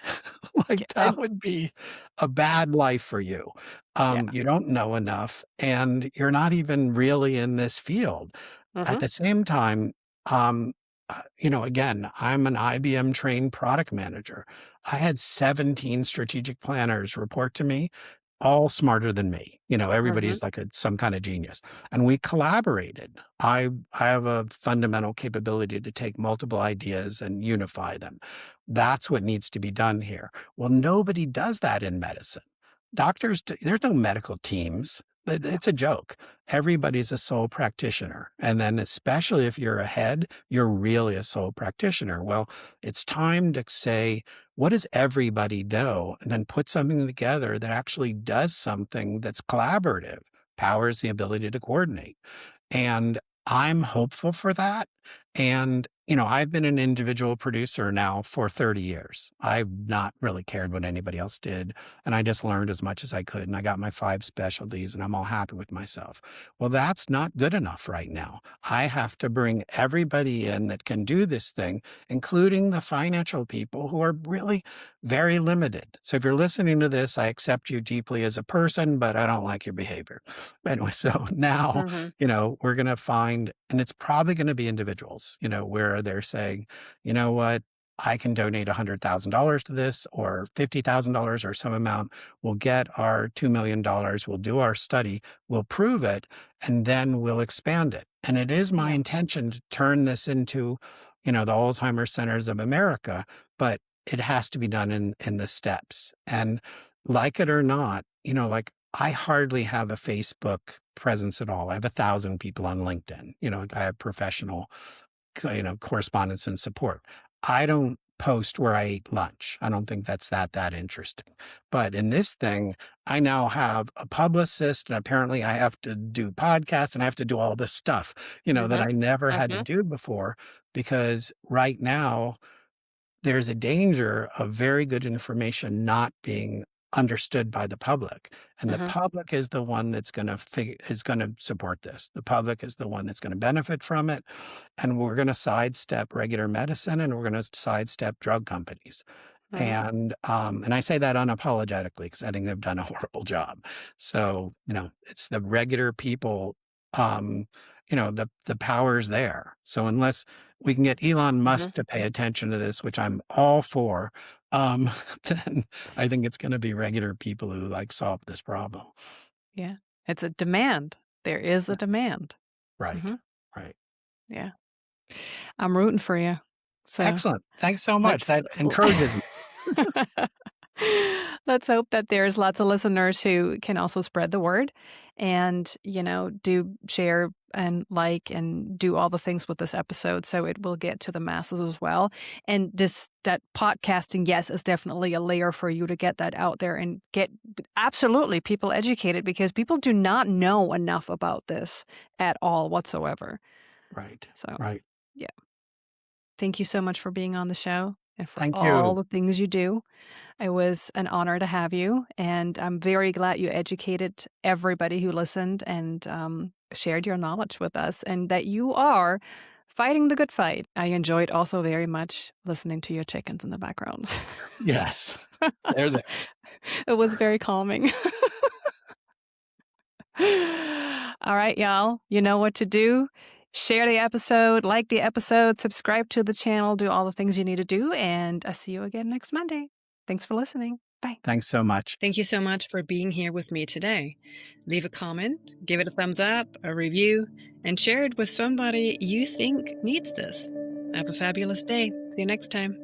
Speaker 1: Like,
Speaker 2: Yeah.
Speaker 1: that would be a bad life for you.
Speaker 2: Yeah.
Speaker 1: You don't know enough, and you're not even really in this field. At
Speaker 2: Mhm.
Speaker 1: the same time, again, I'm an IBM trained product manager. I had 17 strategic planners report to me, all smarter than me.
Speaker 2: Mhm.
Speaker 1: Everybody's like some kind of genius. And we collaborated. I have a fundamental capability to take multiple ideas and unify them. That's what needs to be done here. Well, nobody does that in medicine. There's no medical teams.
Speaker 2: Yeah.
Speaker 1: It's a joke. Everybody's a sole practitioner. And then, especially if you're a head, you're really a sole practitioner. Well, it's time to say, what does everybody do? And then put something together that actually does something that's collaborative, powers the ability to coordinate. And I'm hopeful for that. And, I've been an individual producer now for 30 years. I've not really cared what anybody else did. And I just learned as much as I could. And I got my 5 specialties and I'm all happy with myself. Well, that's not good enough right now. I have to bring everybody in that can do this thing, including the financial people who are really very limited. So if you're listening to this, I accept you deeply as a person, but I don't like your behavior. Anyway, so now
Speaker 2: Mhm.
Speaker 1: we're going to find, and it's probably going to be individuals, where they're saying, you know what, I can donate $100,000 to this or $50,000 or some amount. We'll get our $2 million. We'll do our study. We'll prove it, and then we'll expand it. And it is my
Speaker 2: Yeah.
Speaker 1: intention to turn this into, the Alzheimer's Centers of America, but it has to be done in the steps. And like it or not, like I hardly have a Facebook presence at all. I have 1,000 people on LinkedIn. I have professional, correspondence and support. I don't post where I ate lunch. I don't think that's that interesting. But in this thing, I now have a publicist, and apparently I have to do podcasts and I have to do all this stuff, that
Speaker 2: Mhm.
Speaker 1: I never had to
Speaker 2: Mhm.
Speaker 1: do before, because right now there's a danger of very good information not being understood by the public. And the
Speaker 2: Mhm.
Speaker 1: public is the one that's is going to support this. The public is the one that's going to benefit from it. And we're going to sidestep regular medicine, and we're going to sidestep drug companies.
Speaker 2: Mhm.
Speaker 1: And I say that unapologetically because I think they've done a horrible job. So, it's the regular people, um, the power's there. So unless we can get Elon
Speaker 2: Mhm.
Speaker 1: Musk to pay attention to this, which I'm all for, um, then I think it's going to be regular people who solve this problem.
Speaker 2: Yeah. It's a demand. There is a demand.
Speaker 1: Right.
Speaker 2: Mhm.
Speaker 1: Right.
Speaker 2: Yeah. I'm rooting for you. So
Speaker 1: Excellent. Thanks so much.
Speaker 2: let's
Speaker 1: That encourages me.
Speaker 2: let's hope that there's lots of listeners who can also spread the word and, do share and like and do all the things with this episode so it will get to the masses as well. And that podcasting, yes, is definitely a layer for you to get that out there and get absolutely people educated because people do not know enough about this at all whatsoever.
Speaker 1: Right.
Speaker 2: So,
Speaker 1: Right.
Speaker 2: yeah. Thank you so much for being on the show and for
Speaker 1: Thank
Speaker 2: all
Speaker 1: you.
Speaker 2: the things you do. It was an honor to have you, and I'm very glad you educated everybody who listened and shared your knowledge with us, and that you are fighting the good fight. I enjoyed also very much listening to your chickens in the background.
Speaker 1: Yes. They're there.
Speaker 2: It was very calming. All right, y'all. You know what to do. Share the episode, like the episode, subscribe to the channel, do all the things you need to do, and I'll see you again next Monday. Thanks for listening. Bye.
Speaker 1: Thanks so much.
Speaker 2: Thank you so much for being here with me today. Leave a comment, give it a thumbs up, a review, and share it with somebody you think needs this. Have a fabulous day. See you next time.